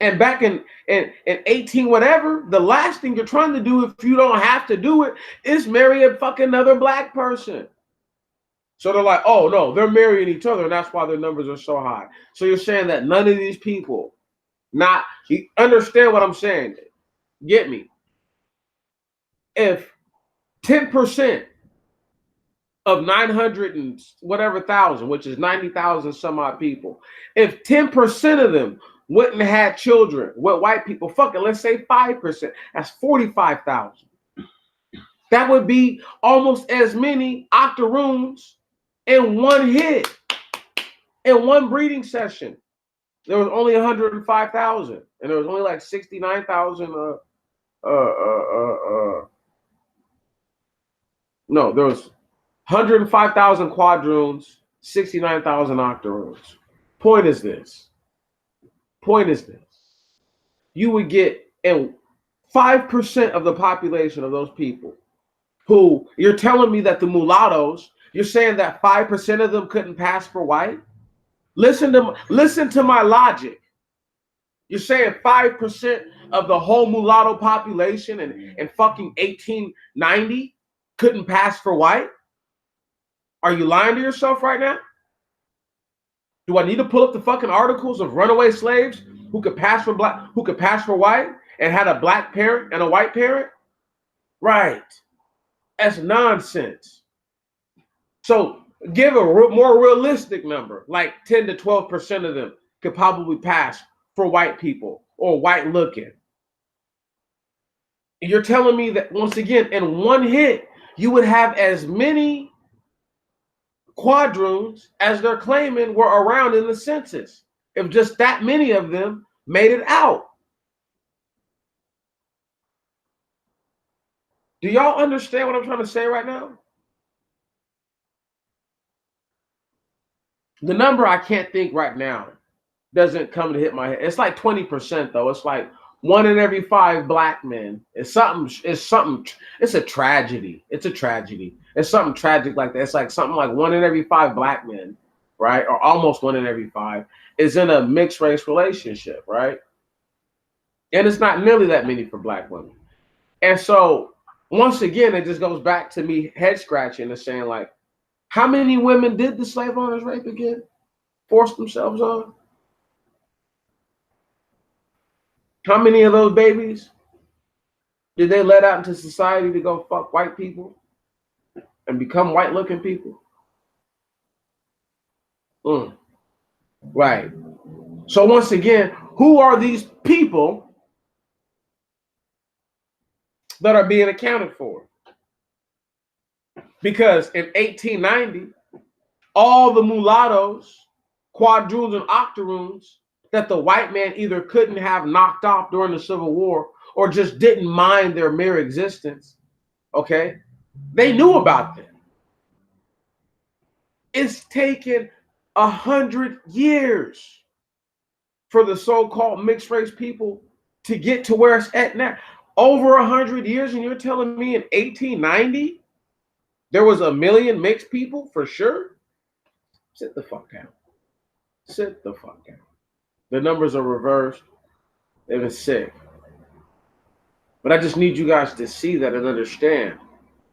And back in 18 whatever, the last thing you're trying to do, if you don't have to do it, is marry a fucking another black person. So they're like, oh no, they're marrying each other, and that's why their numbers are so high. So you're saying that none of these people, not you understand what I'm saying? Get me? If 10% of 900 and whatever thousand, which is 90,000 some odd people, if 10% of them wouldn't have had children with white people, fuck it, let's say 5%, that's 45,000. That would be almost as many octoroons in one hit, in one breeding session. There was only 105,000, and there was only like 69,000. No, there was 105,000 quadroons, 69,000 octoroons. Point is this. You would get in 5% of the population of those people who you're telling me that the mulattoes, you're saying that 5% of them couldn't pass for white? Listen to my logic. You're saying 5% of the whole mulatto population in fucking 1890 couldn't pass for white? Are you lying to yourself right now? Do I need to pull up the fucking articles of runaway slaves who could pass for black, who could pass for white, and had a black parent and a white parent? Right. That's nonsense. So give a more realistic number, like 10 to 12% of them could probably pass for white people or white looking. You're telling me that, once again, in one hit, you would have as many quadroons as they're claiming were around in the census, if just that many of them made it out. Do y'all understand what I'm trying to say right now? The number I can't think right now doesn't come to hit my head. It's like 20% though. It's like 1 in every 5 black men. It's something. It's a tragedy. It's a tragedy. It's something tragic like that. It's like something like 1 in every 5 black men, right? Or almost 1 in every 5 is in a mixed race relationship, right? And it's not nearly that many for black women. And so once again, it just goes back to me head scratching and saying, like, how many women did the slave owners rape again? Force themselves on? How many of those babies did they let out into society to go fuck white people and become white looking people? Right. So once again, who are these people that are being accounted for? Because in 1890, all the mulattoes, quadroons, and octoroons that the white man either couldn't have knocked off during the Civil War or just didn't mind their mere existence, okay, they knew about them. It's taken 100 years for the so-called mixed race people to get to where it's at now. Over 100 years, and you're telling me in 1890 there was 1 million mixed people for sure? Sit the fuck down. Sit the fuck down. The numbers are reversed. They've been sick. But I just need you guys to see that and understand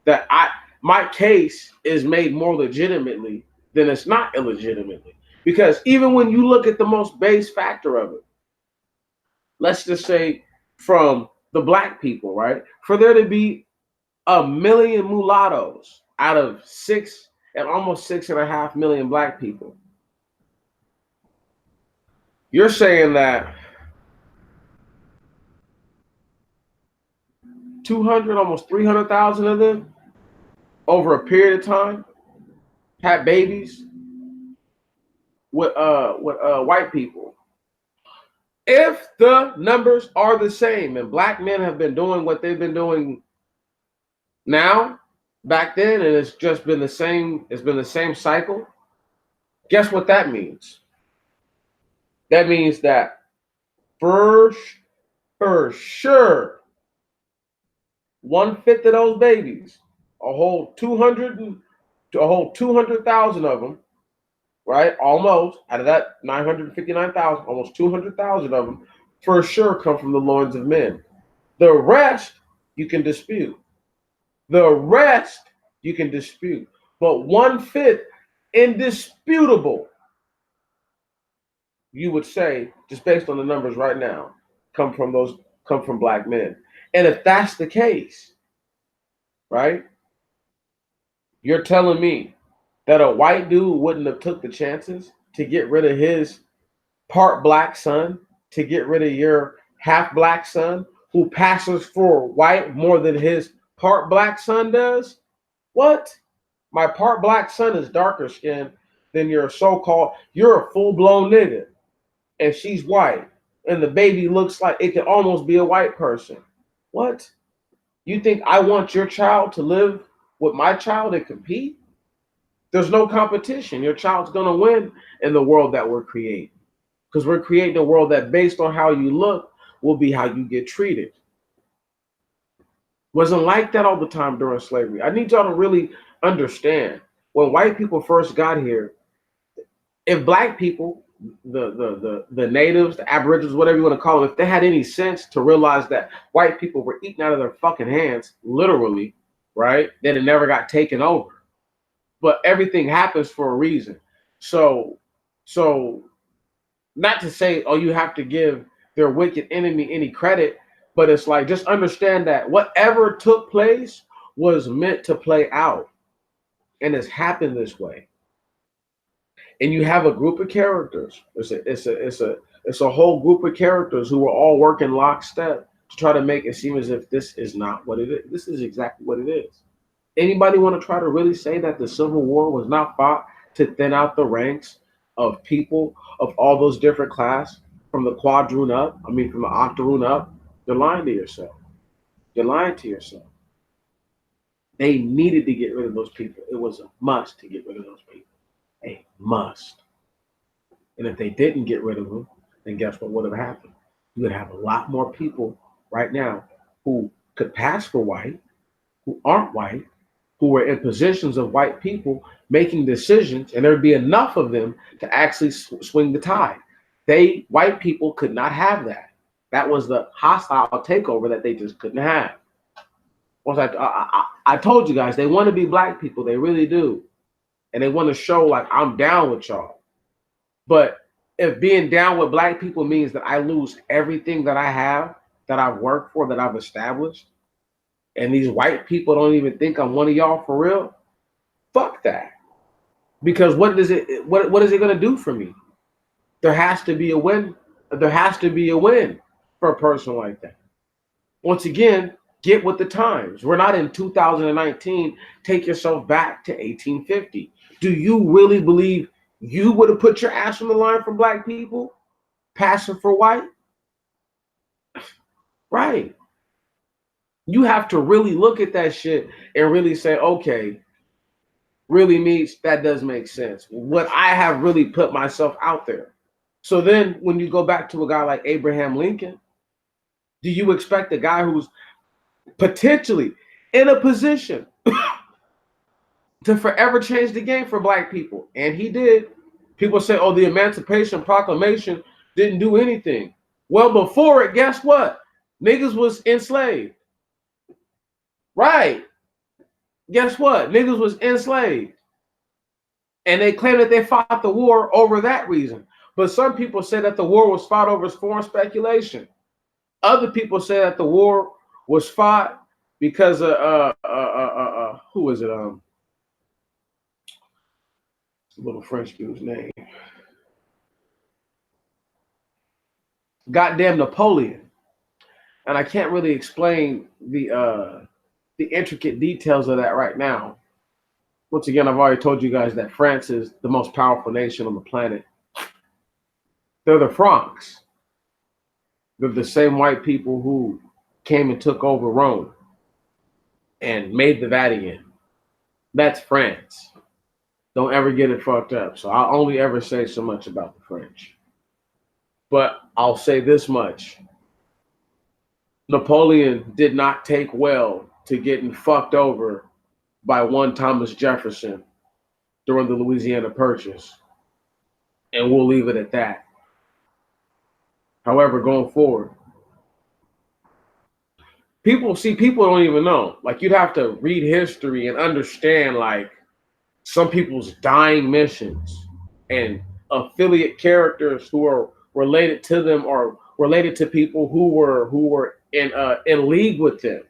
that my case is made more legitimately than it's not illegitimately. Because even when you look at the most base factor of it, let's just say from the black people, right? For there to be 1 million mulattoes out of 6 and almost 6.5 million black people, you're saying that 200, almost 300,000 of them over a period of time had babies with white people. If the numbers are the same and black men have been doing what they've been doing now, back then, and it's just been the same, it's been the same cycle, guess what that means? That means that For sure, 1/5 of those babies, a whole 200 and a whole 200,000 of them, right? Almost out of that 959,000, almost 200,000 of them, for sure, come from the loins of men. The rest you can dispute. The rest you can dispute. But 1/5, indisputable, you would say, just based on the numbers right now, come from black men. And if that's the case, right? You're telling me that a white dude wouldn't have took the chances to get rid of his part black son, to get rid of your half black son who passes for white more than his part black son does? What? My part black son is darker skinned than your so-called, you're a full-blown nigga, and she's white, and the baby looks like it could almost be a white person. What? You think I want your child to live with my child and compete? There's no competition. Your child's gonna win in the world that we're creating. Because we're creating a world that, based on how you look, will be how you get treated. Wasn't like that all the time during slavery. I need y'all to really understand. When white people first got here, if black people, the natives, the aboriginals, whatever you want to call them, if they had any sense to realize that white people were eating out of their fucking hands, literally, right, then it never got taken over. But everything happens for a reason. So not to say, oh, you have to give their wicked enemy any credit, but it's like, just understand that whatever took place was meant to play out, and it's happened this way. And you have a group of characters. It's a whole group of characters who are all working lockstep to try to make it seem as if this is not what it is. This is exactly what it is. Anybody want to try to really say that the Civil War was not fought to thin out the ranks of people of all those different class, from the quadroon up, from the octoroon up? You're lying to yourself. You're lying to yourself. They needed to get rid of those people. It was a must to get rid of those people. A must. And if they didn't get rid of them, then guess what would have happened? You would have a lot more people right now who could pass for white, who aren't white, who were in positions of white people making decisions, and there'd be enough of them to actually swing the tide. White people could not have that. That was the hostile takeover that they just couldn't have. Once I told you guys, they want to be black people. They really do. And they want to show like, I'm down with y'all. But if being down with black people means that I lose everything that I have, that I've worked for, that I've established, and these white people don't even think I'm one of y'all for real, fuck that. Because what is it going to do for me? There has to be a win. There has to be a win for a person like that. Once again, get with the times. We're not in 2019. Take yourself back to 1850. Do you really believe you would have put your ass on the line for black people, passing for white? Right. You have to really look at that shit and really say, okay, really means that does make sense. What I have really put myself out there. So then when you go back to a guy like Abraham Lincoln, do you expect a guy who's potentially in a position to forever change the game for black people? And he did. People say, oh, the Emancipation Proclamation didn't do anything. Well, before it, guess what? Niggas was enslaved. Right. Guess what? Niggas was enslaved. And they claim that they fought the war over that reason. But some people say that the war was fought over foreign speculation. Other people say that the war was fought because of who was it? Little French dude's name. Goddamn Napoleon. And I can't really explain the intricate details of that right now. Once again, I've already told you guys that France is the most powerful nation on the planet. They're the Francs. They're the same white people who came and took over Rome and made the Vatican. That's France. Don't ever get it fucked up. So I'll only ever say so much about the French. But I'll say this much. Napoleon did not take well to getting fucked over by one Thomas Jefferson during the Louisiana Purchase. And we'll leave it at that. However, going forward, people don't even know. Like, you'd have to read history and understand, like, some people's dying missions and affiliate characters who are related to them or related to people who were in league with them.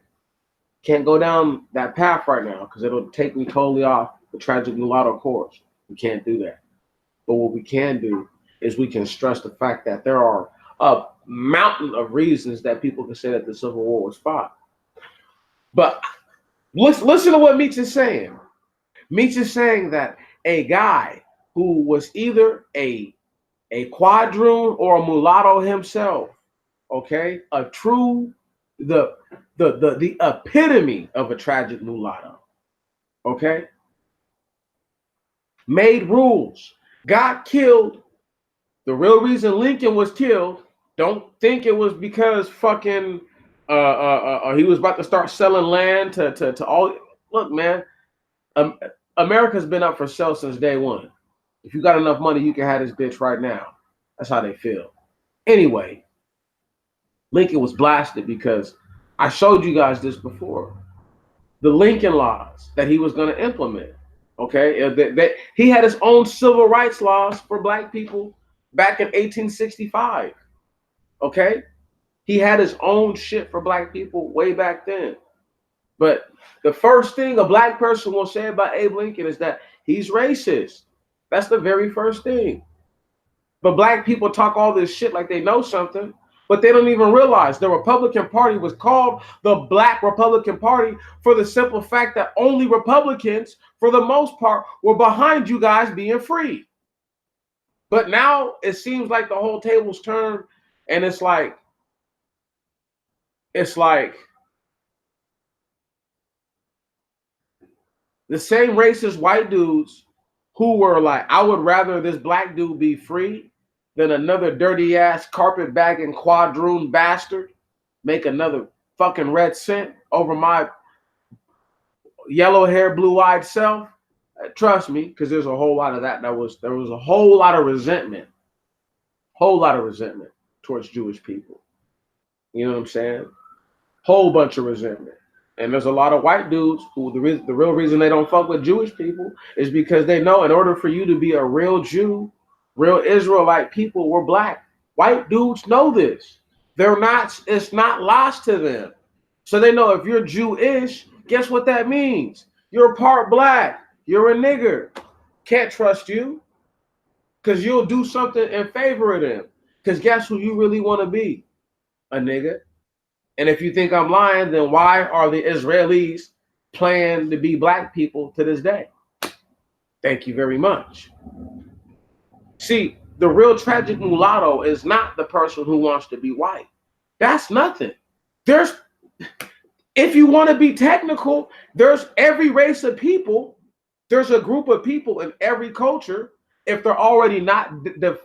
Can't go down that path right now because it'll take me totally off the tragic mulatto course. We can't do that. But what we can do is we can stress the fact that there are a mountain of reasons that people can say that the Civil War was fought. But listen to what Meach is saying. Meach is saying that a guy who was either a quadroon or a mulatto himself, okay, a true the epitome of a tragic mulatto, okay, made rules, got killed. The real reason Lincoln was killed, don't think it was because fucking he was about to start selling land to all. Look, man, um, America's been up for sale since day one. If you got enough money, you can have this bitch right now. That's how they feel. Anyway, Lincoln was blasted because I showed you guys this before. The Lincoln laws that he was going to implement. Okay, he had his own civil rights laws for black people back in 1865. Okay, he had his own shit for black people way back then. But the first thing a black person will say about Abe Lincoln is that he's racist. That's the very first thing. But black people talk all this shit like they know something, but they don't even realize the Republican Party was called the Black Republican Party for the simple fact that only Republicans, for the most part, were behind you guys being free. But now it seems like the whole table's turned, and it's like the same racist white dudes who were like, I would rather this black dude be free than another dirty ass carpet bagging quadroon bastard make another fucking red cent over my yellow hair, blue eyed self. Trust me, because there's a whole lot of that. There was a whole lot of resentment towards Jewish people. You know what I'm saying? Whole bunch of resentment. And there's a lot of white dudes who the real reason they don't fuck with Jewish people is because they know in order for you to be a real Jew, real Israelite people, we're black. White dudes know this. It's not lost to them. So they know if you're Jewish, guess what that means? You're part black. You're a nigger. Can't trust you because you'll do something in favor of them. Because guess who you really want to be? A nigger. And if you think I'm lying, then why are the Israelis playing to be black people to this day? Thank you very much. See, the real tragic mulatto is not the person who wants to be white. That's nothing. If you want to be technical, there's every race of people. There's a group of people in every culture, if they're already not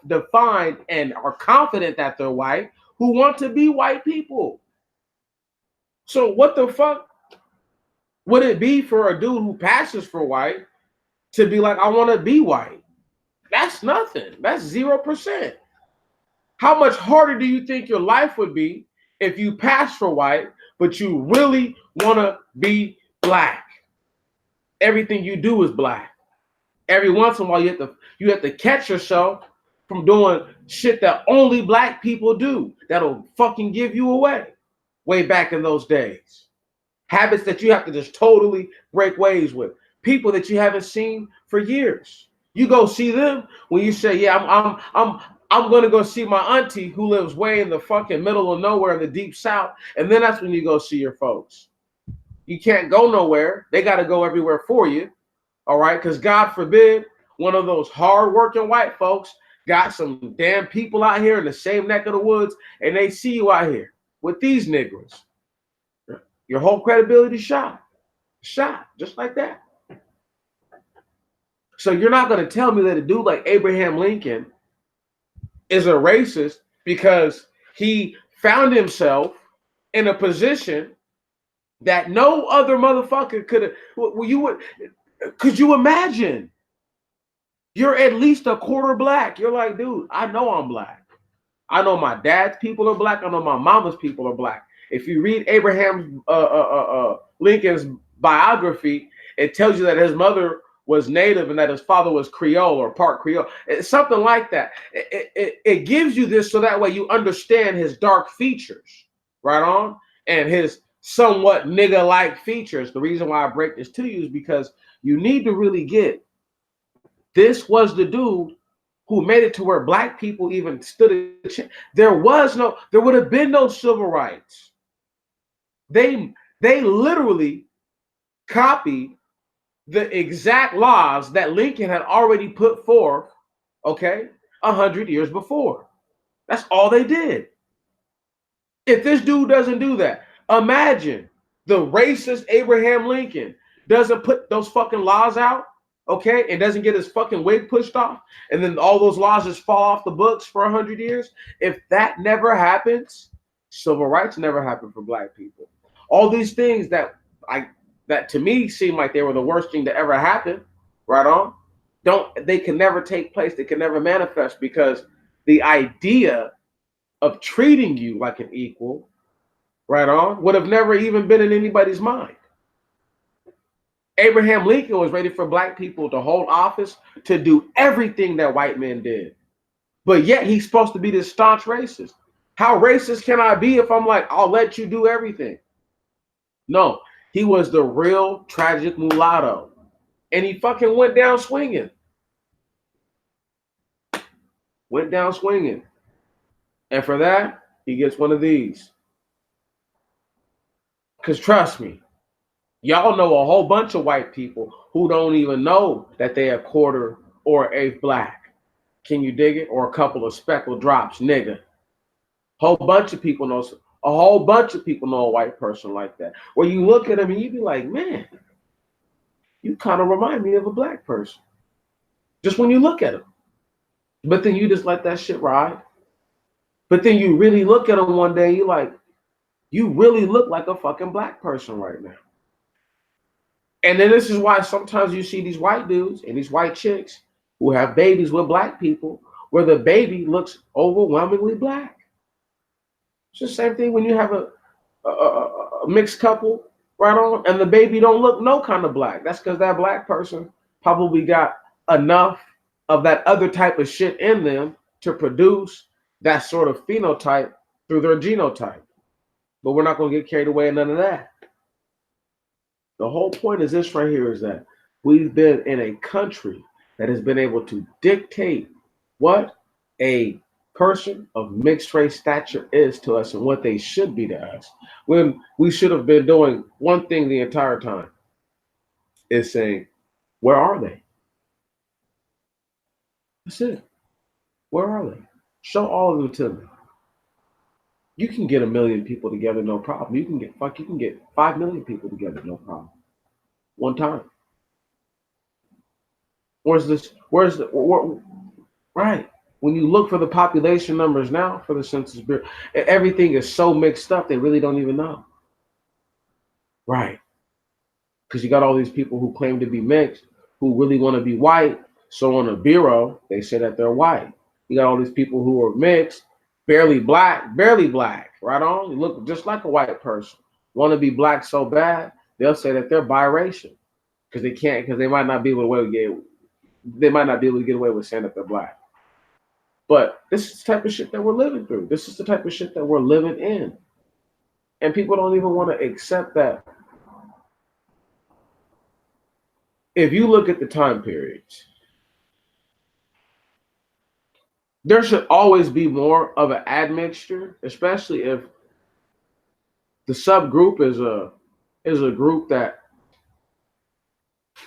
defined and are confident that they're white, who want to be white people. So what the fuck would it be for a dude who passes for white to be like, I want to be white? That's nothing. That's 0%. How much harder do you think your life would be if you pass for white, but you really want to be black? Everything you do is black. Every once in a while, you have to catch yourself from doing shit that only black people do that'll fucking give you away. Way back in those days. Habits that you have to just totally break ways with. People that you haven't seen for years. You go see them when you say, yeah, I'm gonna go see my auntie who lives way in the fucking middle of nowhere in the deep south. And then that's when you go see your folks. You can't go nowhere. They gotta go everywhere for you. All right, because God forbid one of those hardworking white folks got some damn people out here in the same neck of the woods and they see you out here with these niggers. Your whole credibility shot, just like that. So you're not going to tell me that a dude like Abraham Lincoln is a racist because he found himself in a position that no other motherfucker could have. Well, could you imagine? You're at least a quarter black. You're like, dude, I know I'm black. I know my dad's people are black. I know my mama's people are black. If you read Abraham Lincoln's biography, it tells you that his mother was native and that his father was Creole or part Creole. It's something like that. It gives you this so that way you understand his dark features, right on, and his somewhat nigga-like features. The reason why I break this to you is because you need to really get this was the dude who made it to where black people even stood a chance. There would have been no civil rights. They literally copied the exact laws that Lincoln had already put forth, okay, 100 years before. That's all they did. If this dude doesn't do that, imagine the racist Abraham Lincoln doesn't put those fucking laws out, okay, and doesn't get his fucking wig pushed off, and then all those laws just fall off the books for 100 years. If that never happens, civil rights never happened for black people. All these things that to me seem like they were the worst thing to ever happen, right on, they can never take place. They can never manifest because the idea of treating you like an equal, right on, would have never even been in anybody's mind. Abraham Lincoln was ready for black people to hold office, to do everything that white men did. But yet he's supposed to be this staunch racist. How racist can I be if I'm like, I'll let you do everything? No, he was the real tragic mulatto. And he fucking went down swinging. Went down swinging. And for that, he gets one of these. Because trust me, y'all know a whole bunch of white people who don't even know that they are quarter or eighth black. Can you dig it? Or a couple of speckled drops, nigga. A whole bunch of people know a white person like that. Where you look at them and you be like, man, you kind of remind me of a black person. Just when you look at them. But then you just let that shit ride. But then you really look at them one day, you like, you really look like a fucking black person right now. And then this is why sometimes you see these white dudes and these white chicks who have babies with black people where the baby looks overwhelmingly black. It's the same thing when you have a mixed couple, right on, and the baby don't look no kind of black. That's because that black person probably got enough of that other type of shit in them to produce that sort of phenotype through their genotype. But we're not going to get carried away in none of that. The whole point is this right here is that we've been in a country that has been able to dictate what a person of mixed race stature is to us and what they should be to us, when we should have been doing one thing the entire time, is saying, where are they? That's it. Where are they? Show all of them to me. You can get 1 million people together, no problem. You can get 5 million people together, no problem. One time. Right. When you look for the population numbers now for the Census Bureau, everything is so mixed up, they really don't even know. Right. Because you got all these people who claim to be mixed, who really want to be white. So on the Bureau, they say that they're white. You got all these people who are mixed, barely black, right on? You look just like a white person. Want to be black so bad, they'll say that they're biracial. Because they might not be able to get away with saying that they're black. But this is the type of shit that we're living through. This is the type of shit that we're living in. And people don't even want to accept that. If you look at the time periods, there should always be more of an admixture, especially if the subgroup is a group that,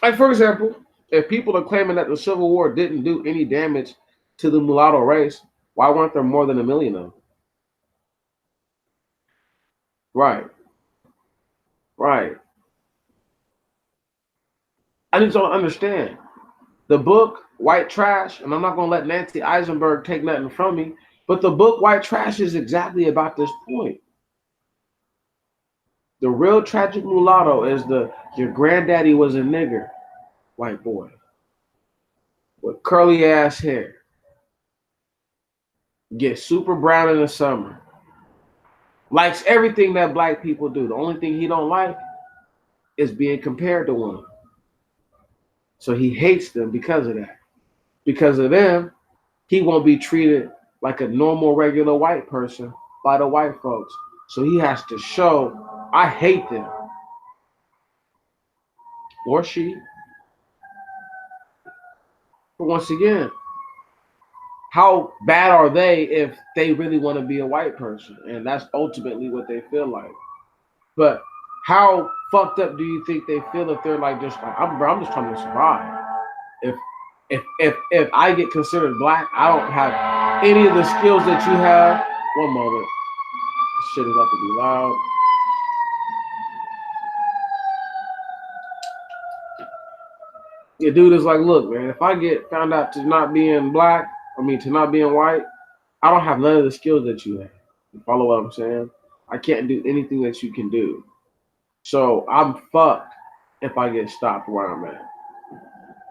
like for example, if people are claiming that the Civil War didn't do any damage to the mulatto race, why weren't there more than 1 million of them? Right. I just don't understand. The book, White Trash, and I'm not going to let Nancy Eisenberg take nothing from me. But the book White Trash is exactly about this point. The real tragic mulatto is the your granddaddy was a nigger white boy with curly ass hair, gets super brown in the summer, likes everything that black people do. The only thing he don't like is being compared to one. So he hates them because of that. Because of them, he won't be treated like a normal, regular white person by the white folks. So he has to show, I hate them. Or she. But once again, how bad are they if they really want to be a white person? And that's ultimately what they feel like. But how fucked up do you think they feel if they're like just like I'm just trying to survive? If if I get considered black, I don't have any of the skills that you have. One moment, this shit is about to be loud. Your dude is like, look, man, if I get found out to not being black, to not being white, I don't have none of the skills that you have. You follow what I'm saying? I can't do anything that you can do. So I'm fucked if I get stopped where I'm at.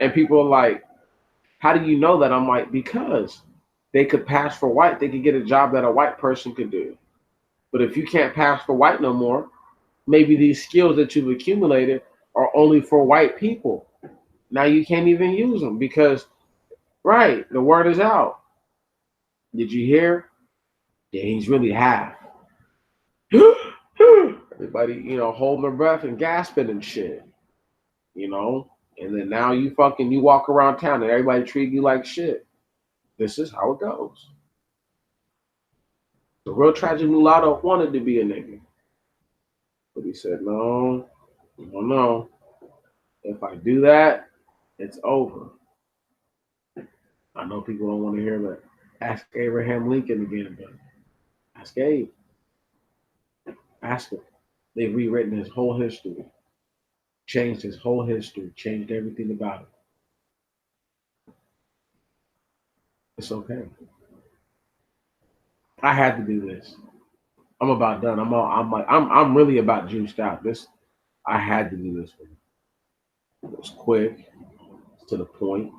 And people are like, how do you know that? I'm like, because they could pass for white. They could get a job that a white person could do. But if you can't pass for white no more, maybe these skills that you've accumulated are only for white people. Now you can't even use them because, right, the word is out. Did you hear? Yeah, he's really half. Everybody, holding their breath and gasping and shit, you know? And then now you walk around town and everybody treat you like shit. This is how it goes. The real tragic mulatto wanted to be a nigga. But he said, no, no, no. If I do that, it's over. I know people don't want to hear that. Ask Abraham Lincoln again, but ask Abe. Ask him. They've rewritten his whole history, changed his whole history, changed everything about it. It's okay. I had to do this. I'm about done. I'm really about juiced out. This I had to do this one. It was quick, to the point.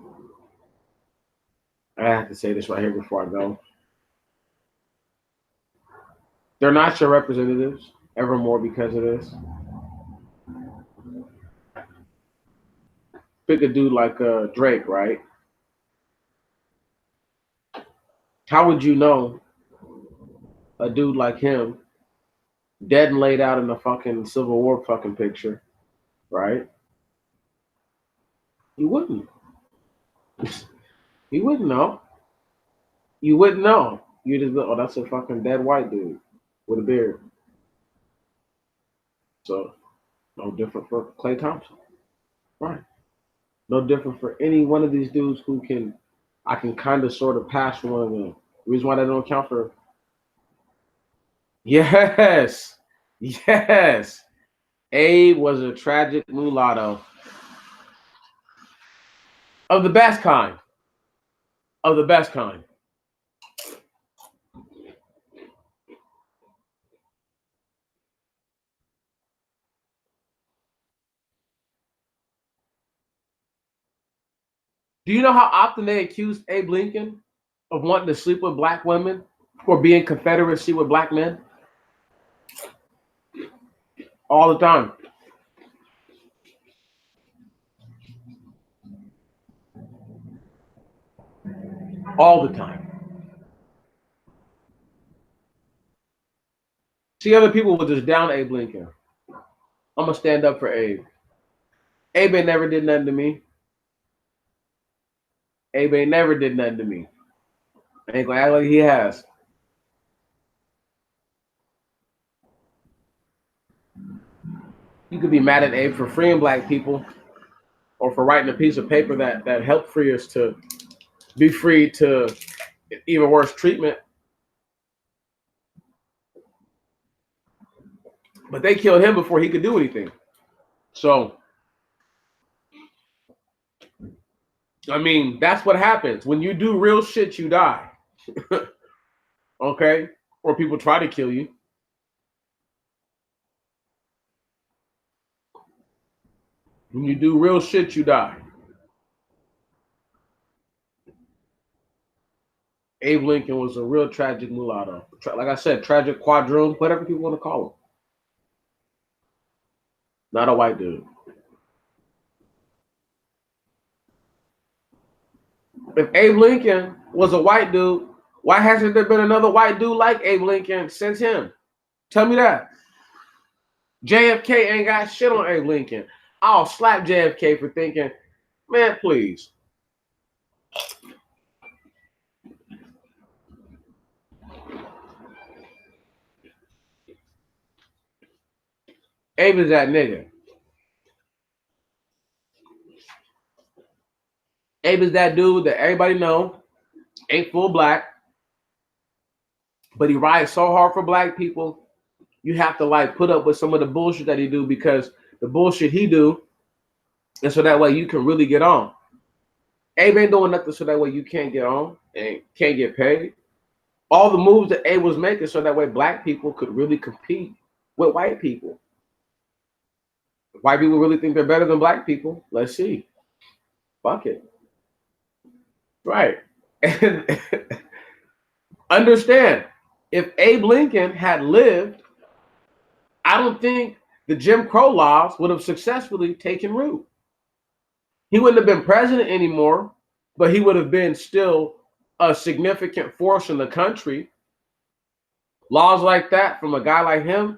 I have to say this right here before I go. They're not your representatives evermore because of this. Pick a dude like Drake, right? How would you know a dude like him, dead and laid out in the fucking Civil War fucking picture, right? You wouldn't. You wouldn't know. You wouldn't know. You just be, oh, that's a fucking dead white dude with a beard. So no different for Klay Thompson, right? No different for any one of these dudes who I can kind of sort of pass for one of them. The reason why they don't count for, yes, yes. Abe was a tragic mulatto of the best kind, of the best kind. Do you know how often they accused Abe Lincoln of wanting to sleep with black women or being Confederacy with black men? All the time. All the time. See, other people will just down Abe Lincoln. I'm gonna stand up for Abe. Abe ain't never did nothing to me. Abe ain't never did nothing to me. I ain't gonna act like he has. You could be mad at Abe for freeing black people or for writing a piece of paper that helped free us to be free to even worse treatment. But they killed him before he could do anything. So, that's what happens. When you do real shit, you die. Okay? Or people try to kill you. When you do real shit, you die. Abe Lincoln was a real tragic mulatto. Like I said, tragic quadroon, whatever people want to call him. Not a white dude. If Abe Lincoln was a white dude, why hasn't there been another white dude like Abe Lincoln since him? Tell me that. JFK ain't got shit on Abe Lincoln. I'll slap JFK for thinking, man, please. Abe is that nigga. Abe is that dude that everybody know ain't full black, but he rides so hard for black people. You have to like put up with some of the bullshit that he do because the bullshit he do, and so that way you can really get on. Abe ain't doing nothing so that way you can't get on and can't get paid. All the moves that Abe was making so that way black people could really compete with white people. If white people really think they're better than black people, let's see. Fuck it. Right. And understand, if Abe Lincoln had lived, I don't think the Jim Crow laws would have successfully taken root. He wouldn't have been president anymore, but he would have been still a significant force in the country. Laws like that from a guy like him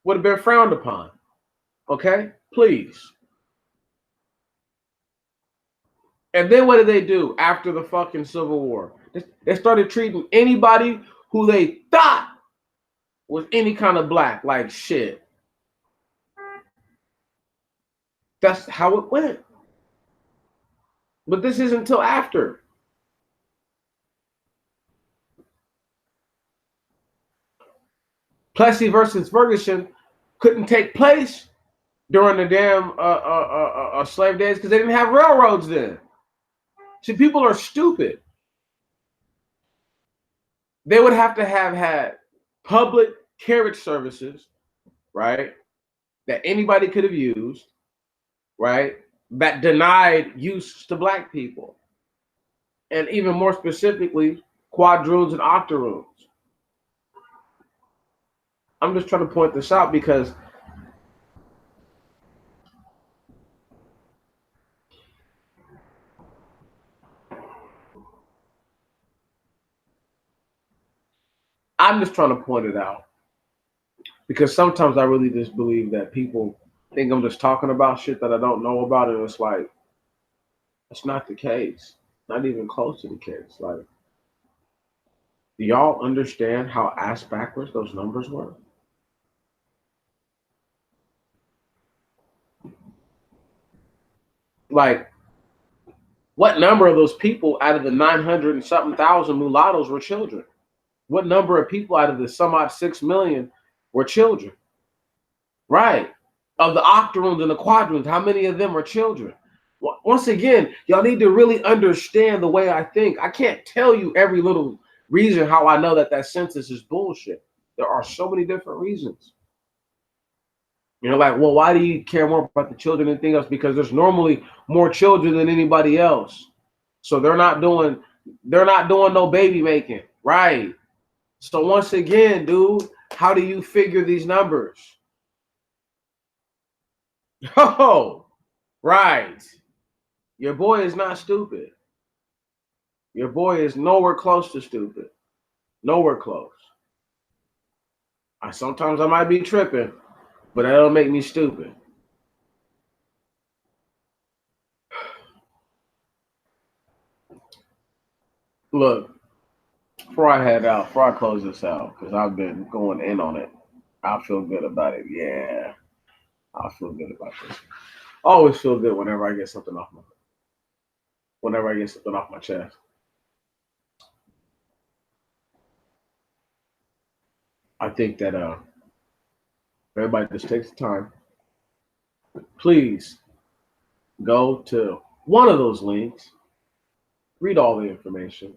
would have been frowned upon. Okay? Please. And then what did they do after the fucking Civil War? They started treating anybody who they thought was any kind of black like shit. That's how it went. But this isn't until after. Plessy versus Ferguson couldn't take place during the damn slave days because they didn't have railroads then. See, people are stupid. They would have to have had public carriage services, right, that anybody could have used, right, that denied use to black people. And even more specifically, quadroons and octoroons. I'm just trying to point this out because I'm just trying to point it out. Because sometimes I really just believe that people think I'm just talking about shit that I don't know about, and it's like, it's not the case. Not even close to the case. Like, do y'all understand how ass backwards those numbers were? Like, what number of those people out of the 900 and something thousand mulattoes were children? What number of people out of the some odd 6 million were children? Right. Of the octoroons and the quadroons, how many of them are children? Once again, y'all need to really understand the way I think. I can't tell you every little reason how I know that that census is bullshit. There are so many different reasons. You know, like, well, why do you care more about the children than anything else? Because there's normally more children than anybody else. So they're not doing no baby making. Right. So once again, dude, how do you figure these numbers? Oh, right. Your boy is not stupid. Your boy is nowhere close to stupid. Nowhere close. Sometimes I might be tripping, but that don't make me stupid. Look, before I close this out, because I've been going in on it, I feel good about it. Yeah, I feel good about this. I always feel good whenever I get something off my chest. I think that everybody just takes the time. Please go to one of those links, read all the information,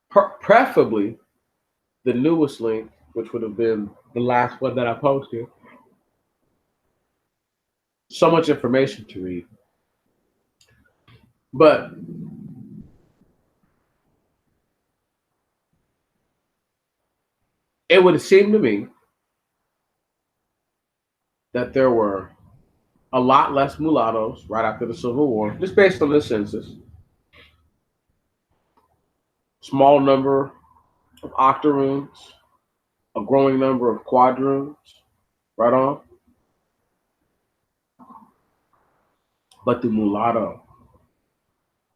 preferably the newest link, which would have been the last one that I posted. So much information to read. But it would seem to me that there were a lot less mulattoes right after the Civil War, just based on the census. Small number of octoroons, a growing number of quadroons, right on. But the mulatto,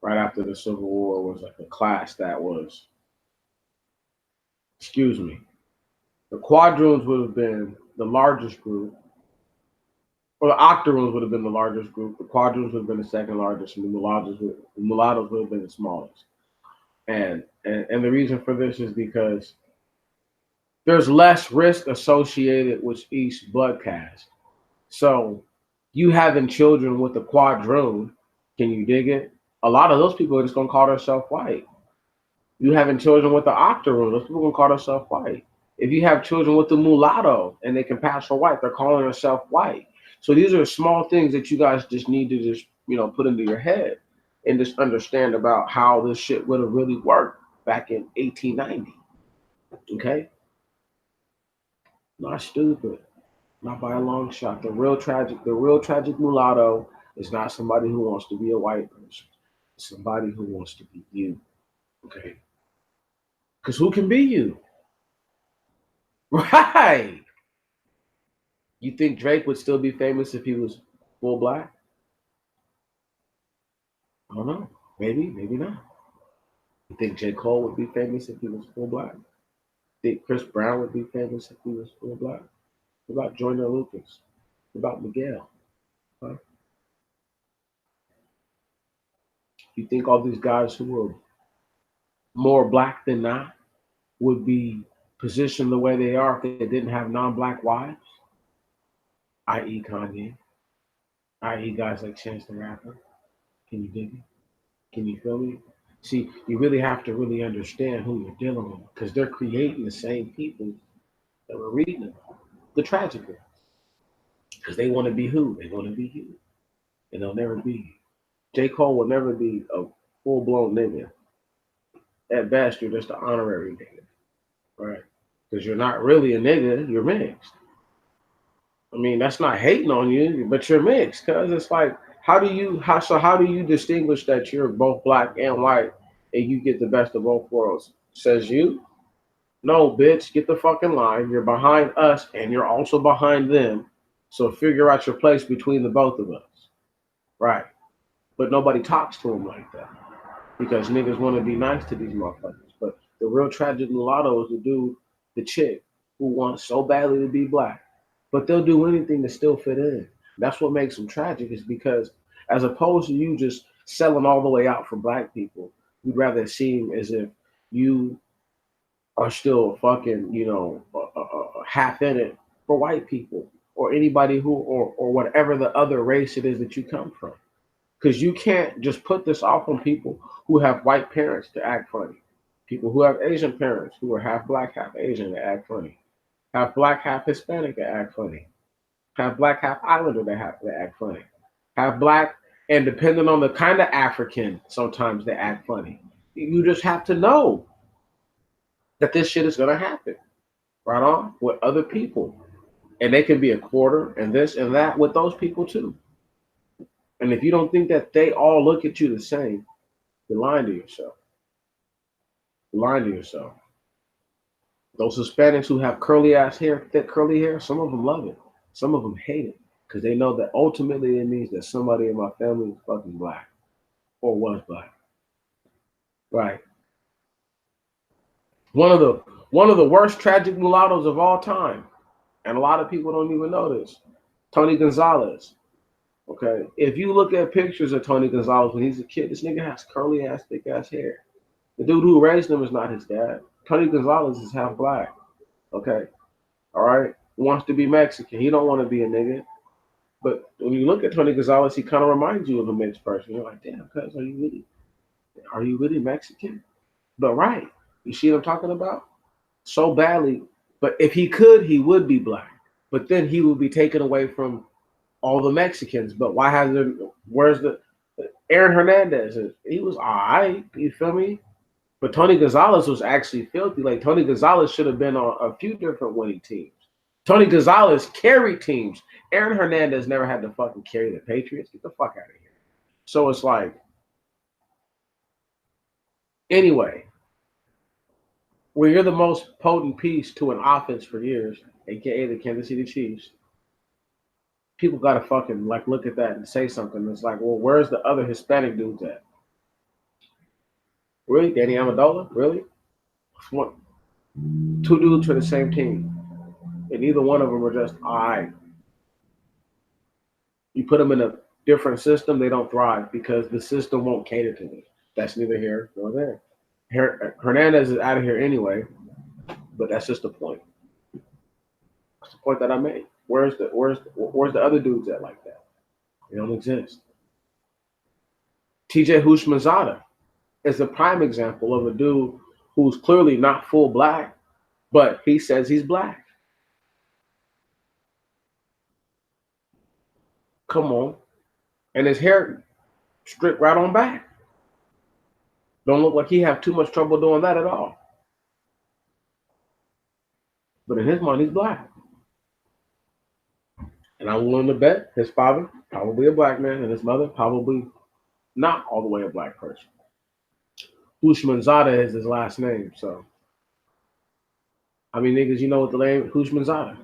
right after the Civil War, was like a class that was, excuse me, the quadroons would have been the largest group, or the octoroons would have been the largest group. The quadroons would have been the second largest, and the mulattoes would have been the smallest. And the reason for this is because there's less risk associated with each blood caste. So you having children with a quadroon, can you dig it? A lot of those people are just gonna call themselves white. You having children with the octoroon, those people gonna call themselves white. If you have children with the mulatto and they can pass for white, they're calling themselves white. So these are small things that you guys just need to just put into your head and just understand about how this shit would have really worked back in 1890. Okay, not stupid. Not by a long shot. The real tragic mulatto is not somebody who wants to be a white person. It's somebody who wants to be you. Okay. Because who can be you? Right. You think Drake would still be famous if he was full black? I don't know. Maybe, maybe not. You think J. Cole would be famous if he was full black? Think Chris Brown would be famous if he was full black? What about Joyner Lucas? What about Miguel? Huh? You think all these guys who were more black than not would be positioned the way they are if they didn't have non-black wives, i.e. Kanye, i.e. guys like Chance the Rapper. Can you dig it? Can you feel me? See, you really have to really understand who you're dealing with because they're creating the same people that we're reading about. The tragic ones. Because they want to be who? They want to be you. And they'll never be you. J. Cole will never be a full-blown nigga. At best, you're just an honorary nigga. Right? Because you're not really a nigga, you're mixed. I mean, that's not hating on you, but you're mixed. Cause it's like, how do you distinguish that you're both black and white, and you get the best of both worlds? Says you? No, bitch, get the fucking line. You're behind us, and you're also behind them. So figure out your place between the both of us, right? But nobody talks to them like that because niggas want to be nice to these motherfuckers. But the real tragic mulatto is the dude, the chick, who wants so badly to be black, but they'll do anything to still fit in. That's what makes them tragic, is because as opposed to you just selling all the way out for black people, we'd rather seem as if you are still fucking, half in it for white people or anybody who, or whatever the other race it is that you come from. Because you can't just put this off on people who have white parents to act funny. People who have Asian parents who are half black, half Asian to act funny. Half black, half Hispanic to act funny. Half black, half Islander to act funny. Half black, and depending on the kind of African, sometimes they act funny. You just have to know that this shit is gonna happen, right on, with other people. And they can be a quarter and this and that with those people too. And if you don't think that they all look at you the same, you're lying to yourself. You're lying to yourself. Those Hispanics who have curly ass hair, thick curly hair, some of them love it. Some of them hate it because they know that ultimately it means that somebody in my family is fucking black or was black. Right. One of the one of the worst tragic mulattoes of all time, and a lot of people don't even know this. Tony Gonzalez. Okay, if you look at pictures of Tony Gonzalez when he's a kid, this nigga has curly ass, thick ass hair. The dude who raised him is not his dad. Tony Gonzalez is half black. Okay, all right. He wants to be Mexican. He don't want to be a nigga. But when you look at Tony Gonzalez, he kind of reminds you of a mixed person. You're like, damn, cuz, are you really Mexican? But right, you see what I'm talking about? so badly. But if he could, he would be black. But then he would be taken away from all the Mexicans. But why hasn't? Where's the Aaron Hernandez? He was all right. You feel me? But Tony Gonzalez was actually filthy. Like Tony Gonzalez should have been on a few different winning teams. Tony Gonzalez carried teams. Aaron Hernandez never had to fucking carry the Patriots. Get the fuck out of here. So it's like, anyway, when you're the most potent piece to an offense for years, aka the Kansas City Chiefs, people gotta fucking like look at that and say something. It's like, well, where's the other Hispanic dudes at? Really? Danny Amendola? Really? What? Two dudes for the same team. And neither one of them are just all right. You put them in a different system, they don't thrive because the system won't cater to them. That's neither here nor there. Hernandez is out of here anyway, but that's just the point. That's the point that I made. Where's the other dudes at like that? They don't exist. TJ Houshmandzadeh is a prime example of a dude who's clearly not full black, but he says he's black. Come on. And his hair stripped right on back. Don't look like he have too much trouble doing that at all. But in his mind, he's black. And I'm willing to bet his father, probably a black man, and his mother, probably not all the way a black person. Houshmandzadeh is his last name, so. I mean, niggas, you know what the name Houshmandzadeh.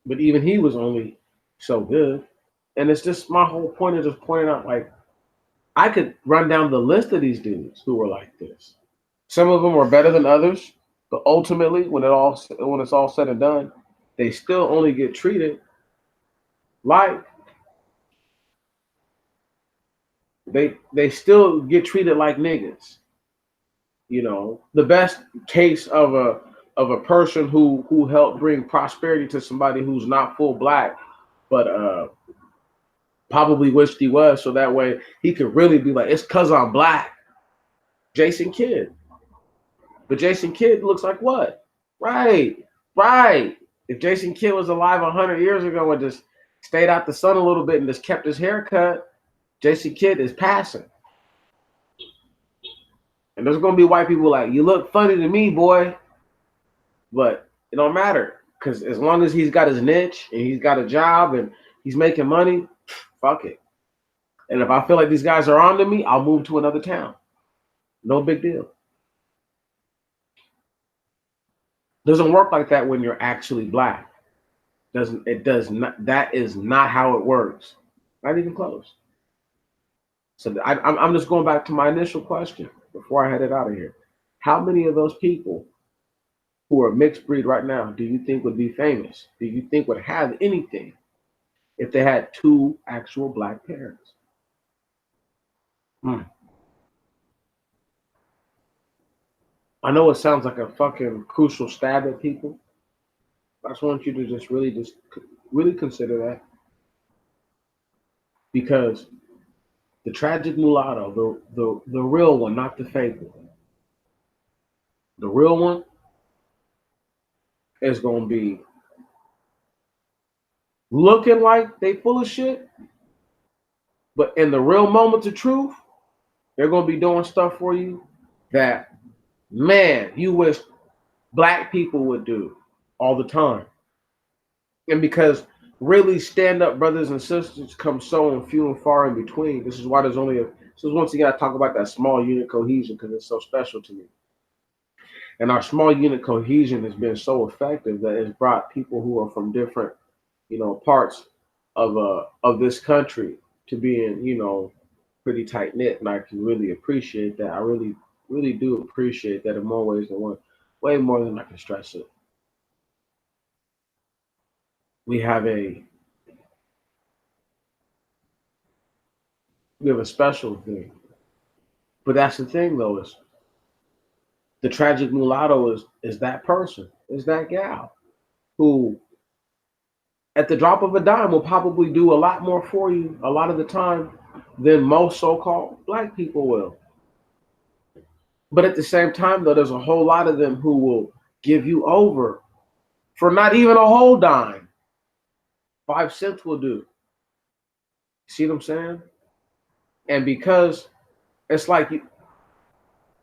But even he was only so good. And it's just my whole point is just pointing out, like, I could run down the list of these dudes who were like this. Some of them were better than others, but ultimately, when it's all said and done, they still only get treated like they still get treated like niggas. You know, the best case of a person who helped bring prosperity to somebody who's not full black, but probably wished he was, so that way he could really be like, it's cause I'm black. Jason Kidd. But Jason Kidd looks like what? Right. If Jason Kidd was alive 100 years ago and just stayed out the sun a little bit and just kept his hair cut, Jason Kidd is passing. And there's going to be white people like, you look funny to me, boy. But it don't matter. Because as long as he's got his niche and he's got a job and he's making money, fuck it. And if I feel like these guys are on to me, I'll move to another town. No big deal. Doesn't work like that when you're actually black. It does not. That is not how it works. Not even close. So I'm just going back to my initial question before I headed out of here. How many of those people who are mixed breed right now do you think would be famous? Do you think would have anything if they had two actual black parents? I know it sounds like a fucking crucial stab at people. I just want you to just really consider that. Because the tragic mulatto, the real one, not the fake one. The real one is gonna be looking like they full of shit, but in the real moments of truth, they're gonna be doing stuff for you that, man, you wish black people would do all the time. And because really stand-up brothers and sisters come so few and far in between, this is why there's only so once again I talk about that small unit cohesion because it's so special to me. And our small unit cohesion has been so effective that it's brought people who are from different, parts of this country to being, pretty tight knit. And I can really appreciate that. I really, really do appreciate that in more ways than one, way more than I can stress it. We have a special thing. But that's the thing though, is the tragic mulatto is that person, is that gal who at the drop of a dime will probably do a lot more for you a lot of the time than most so-called black people will. But at the same time, though, there's a whole lot of them who will give you over for not even a whole dime. 5 cents will do. See what I'm saying? And because it's like,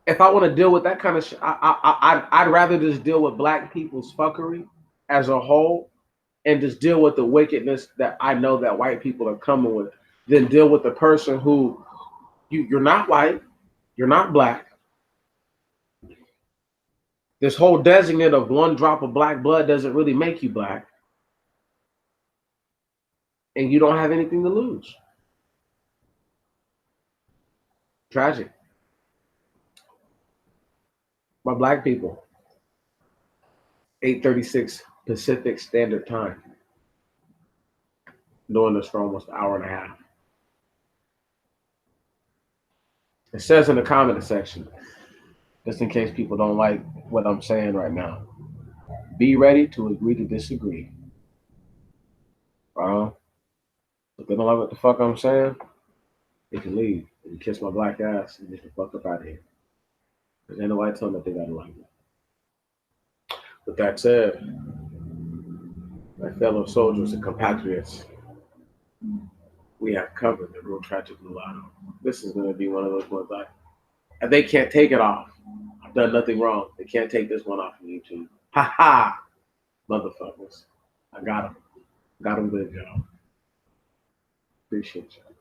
if I want to deal with that kind of shit, I'd rather just deal with black people's fuckery as a whole and just deal with the wickedness that I know that white people are coming with than deal with the person who you're not white, you're not black. This whole designate of one drop of black blood doesn't really make you black, and you don't have anything to lose. Tragic. My black people, 8:36 Pacific Standard Time. Doing this for almost an hour and a half. It says in the comment section, just in case people don't like what I'm saying right now, be ready to agree to disagree. If they don't like what the fuck I'm saying, they can leave. They can kiss my black ass and get the fuck up out of here. Because ain't nobody telling them that they gotta like it. With that said, my fellow soldiers and compatriots, we have covered the real tragic mulatto. This is going to be one of those ones and they can't take it off. I've done nothing wrong. They can't take this one off of YouTube. Ha ha, motherfuckers. I got them. Got them good, y'all. Appreciate you.